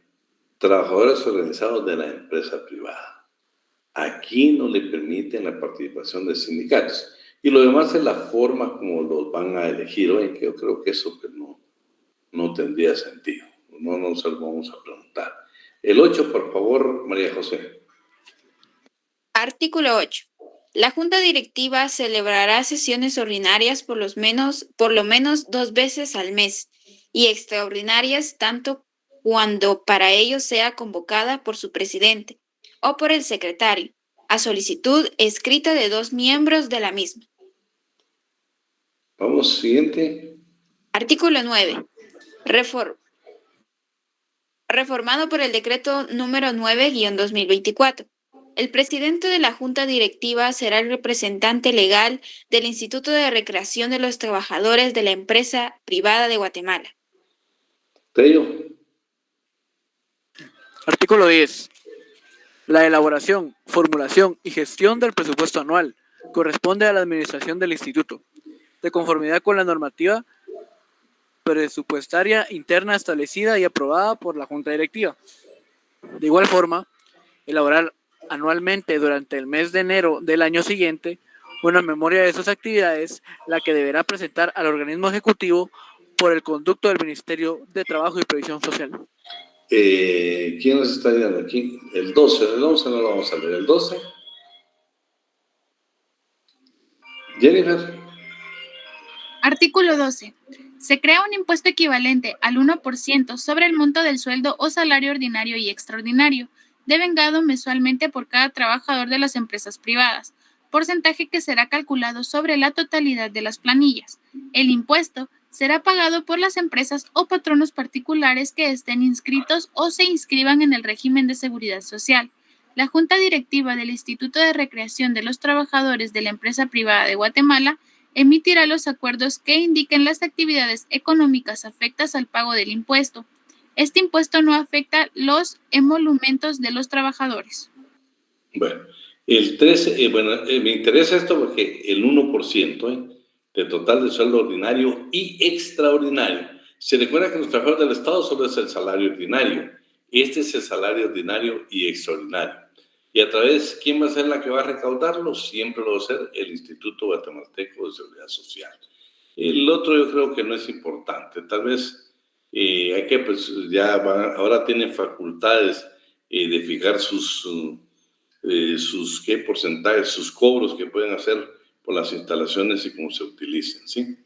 trabajadores organizados de la empresa privada. Aquí no le permiten la participación de sindicatos, y lo demás es la forma como los van a elegir. Oye, que yo creo que eso pues no tendría sentido, no se lo vamos a preguntar. El 8, por favor, María José. Artículo 8. La Junta Directiva celebrará sesiones ordinarias por lo menos 2 veces al mes y extraordinarias tanto cuando para ello sea convocada por su presidente o por el secretario, a solicitud escrita de 2 miembros de la misma. Vamos, siguiente. Artículo 9. Reformado por el decreto número 9-2024. El presidente de la Junta Directiva será el representante legal del Instituto de Recreación de los Trabajadores de la Empresa Privada de Guatemala. Tello. Artículo 10. La elaboración, formulación y gestión del presupuesto anual corresponde a la administración del instituto, de conformidad con la normativa presupuestaria interna establecida y aprobada por la Junta Directiva. De igual forma, elaborar anualmente durante el mes de enero del año siguiente una memoria de sus actividades, la que deberá presentar al organismo ejecutivo por el conducto del Ministerio de Trabajo y Previsión Social. ¿Quién nos está ayudando aquí? El 12, el 11 no lo vamos a leer. El 12. Jennifer. Artículo 12. Se crea un impuesto equivalente al 1% sobre el monto del sueldo o salario ordinario y extraordinario, devengado mensualmente por cada trabajador de las empresas privadas, porcentaje que será calculado sobre la totalidad de las planillas. El impuesto será pagado por las empresas o patronos particulares que estén inscritos o se inscriban en el régimen de seguridad social. La Junta Directiva del Instituto de Recreación de los Trabajadores de la Empresa Privada de Guatemala emitirá los acuerdos que indiquen las actividades económicas afectas al pago del impuesto. Este impuesto no afecta los emolumentos de los trabajadores. Bueno, el 13, me interesa esto porque el 1% del total del sueldo ordinario y extraordinario. Se recuerda que los trabajadores del Estado solo es el salario ordinario. Este es el salario ordinario y extraordinario. Y a través, ¿quién va a ser la que va a recaudarlo? Siempre lo va a ser el Instituto Guatemalteco de Seguridad Social. El otro yo creo que no es importante. Tal vez hay que, pues ya ahora tienen facultades de fijar sus ¿qué porcentajes, sus cobros que pueden hacer por las instalaciones y cómo se utilicen, ¿sí?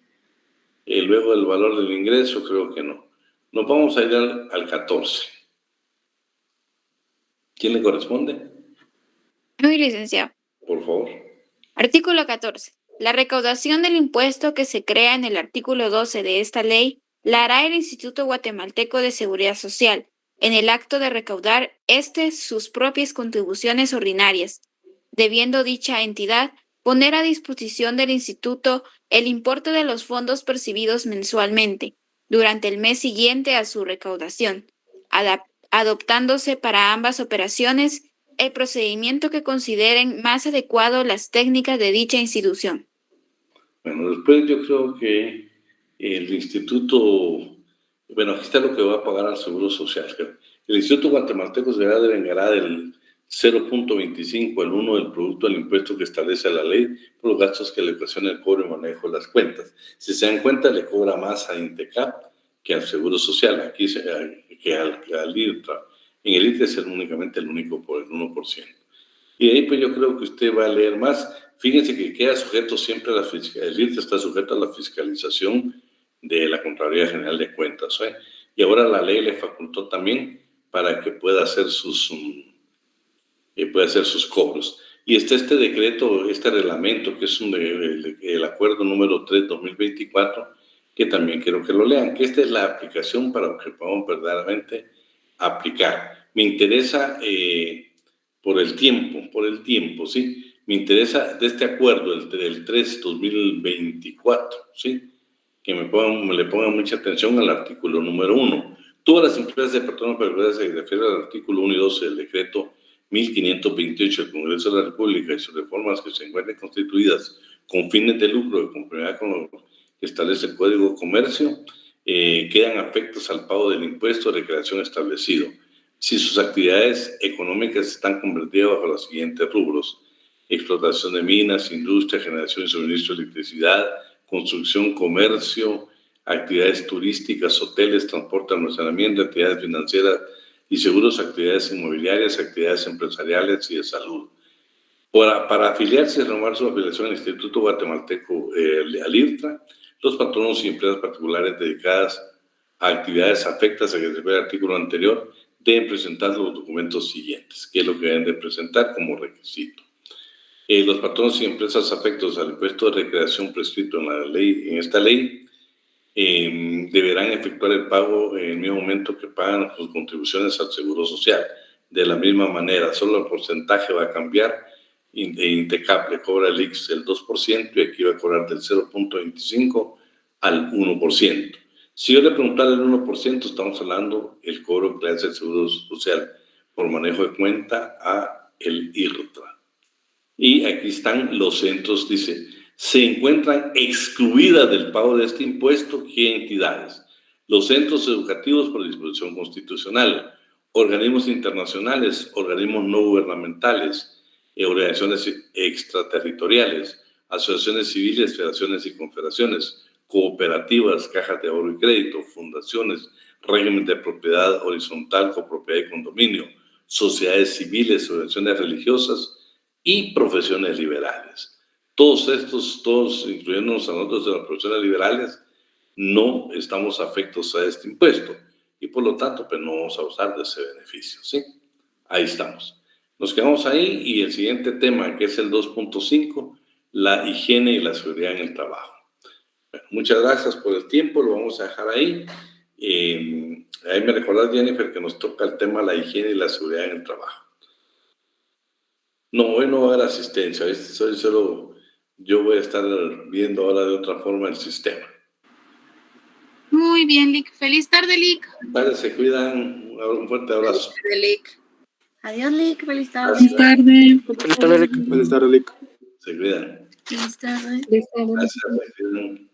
Luego el valor del ingreso, creo que no. Nos vamos a ir al 14. ¿Quién le corresponde? Muy licenciado. Por favor. Artículo 14. La recaudación del impuesto que se crea en el artículo 12 de esta ley la hará el Instituto Guatemalteco de Seguridad Social, en el acto de recaudar sus propias contribuciones ordinarias, debiendo dicha entidad poner a disposición del Instituto el importe de los fondos percibidos mensualmente, durante el mes siguiente a su recaudación, adoptándose para ambas operaciones el procedimiento que consideren más adecuado las técnicas de dicha institución. Bueno, después yo creo que el instituto, bueno, aquí está lo que va a pagar al Seguro Social. El Instituto Guatemalteco se devengará del 0.25 al 1 del producto del impuesto que establece la ley por los gastos que le ocasiona el cobro y manejo de las cuentas. Si se dan cuenta, le cobra más a INTECAP que al Seguro Social, aquí que al IRTRA. En el IRTRA es únicamente el único por el 1%. Y de ahí pues yo creo que usted va a leer más. Fíjense que queda sujeto siempre a la fiscalización, el IRTRA está sujeto a la fiscalización de la Contraloría General de Cuentas, ¿eh? Y ahora la ley le facultó también para que pueda hacer sus cobros. Y está este decreto, este reglamento, que es el acuerdo número 3/2024, que también quiero que lo lean, que esta es la aplicación para que podamos verdaderamente aplicar. Me interesa por el tiempo, ¿sí? Me interesa de este acuerdo, del 3/2024, ¿sí? Que le pongan mucha atención al artículo número 1. Todas las empresas de patronos privadas se refiere al artículo 1 y 12 del decreto 1528 del Congreso de la República y sus reformas que se encuentren constituidas con fines de lucro de conformidad con lo que establece el Código de Comercio, quedan afectos al pago del impuesto de recreación establecido. Si sus actividades económicas están convertidas bajo los siguientes rubros: explotación de minas, industria, generación y suministro de electricidad, construcción, comercio, actividades turísticas, hoteles, transporte, almacenamiento, actividades financieras y seguros, actividades inmobiliarias, actividades empresariales y de salud. Para afiliarse y renovar su afiliación al Instituto Guatemalteco, al IRTRA, los patronos y empresas particulares dedicadas a actividades afectas a que se refiere el artículo anterior deben presentar los documentos siguientes, que es lo que deben de presentar como requisito. Los patronos y empresas afectos al impuesto de recreación prescrito en esta ley deberán efectuar el pago en el mismo momento que pagan sus contribuciones al Seguro Social. De la misma manera, solo el porcentaje va a cambiar. INTECAP le cobra el IX el 2% y aquí va a cobrar del 0.25 al 1%. Si yo le preguntara el 1%, estamos hablando el cobro que le hace el Seguro Social por manejo de cuenta a el IRTRA. Y aquí están los centros, dice, se encuentran excluidas del pago de este impuesto ¿qué entidades? Los centros educativos por disposición constitucional, organismos internacionales, organismos no gubernamentales, organizaciones extraterritoriales, asociaciones civiles, federaciones y confederaciones, cooperativas, cajas de ahorro y crédito, fundaciones, régimen de propiedad horizontal, copropiedad y condominio, sociedades civiles, organizaciones religiosas y profesiones liberales. Todos estos, incluyéndonos a nosotros de las profesiones liberales, no estamos afectos a este impuesto y por lo tanto pues no vamos a usar de ese beneficio, ¿sí? Ahí estamos. Nos quedamos ahí y el siguiente tema, que es el 2.5, la higiene y la seguridad en el trabajo. Bueno, muchas gracias por el tiempo, lo vamos a dejar ahí. Ahí me recordás, Jennifer, que nos toca el tema la higiene y la seguridad en el trabajo. No, hoy no va a haber asistencia, ¿viste? Yo voy a estar viendo ahora de otra forma el sistema. Muy bien, Lic. Feliz tarde, Lic. Vale, se cuidan. Un fuerte abrazo. Feliz tarde, Lic. Adiós, Lic. Feliz tarde. Feliz tarde. Feliz tarde, Lic. Buenas tardes, Lic. Se cuidan. Feliz tarde. Gracias. Se cuidan.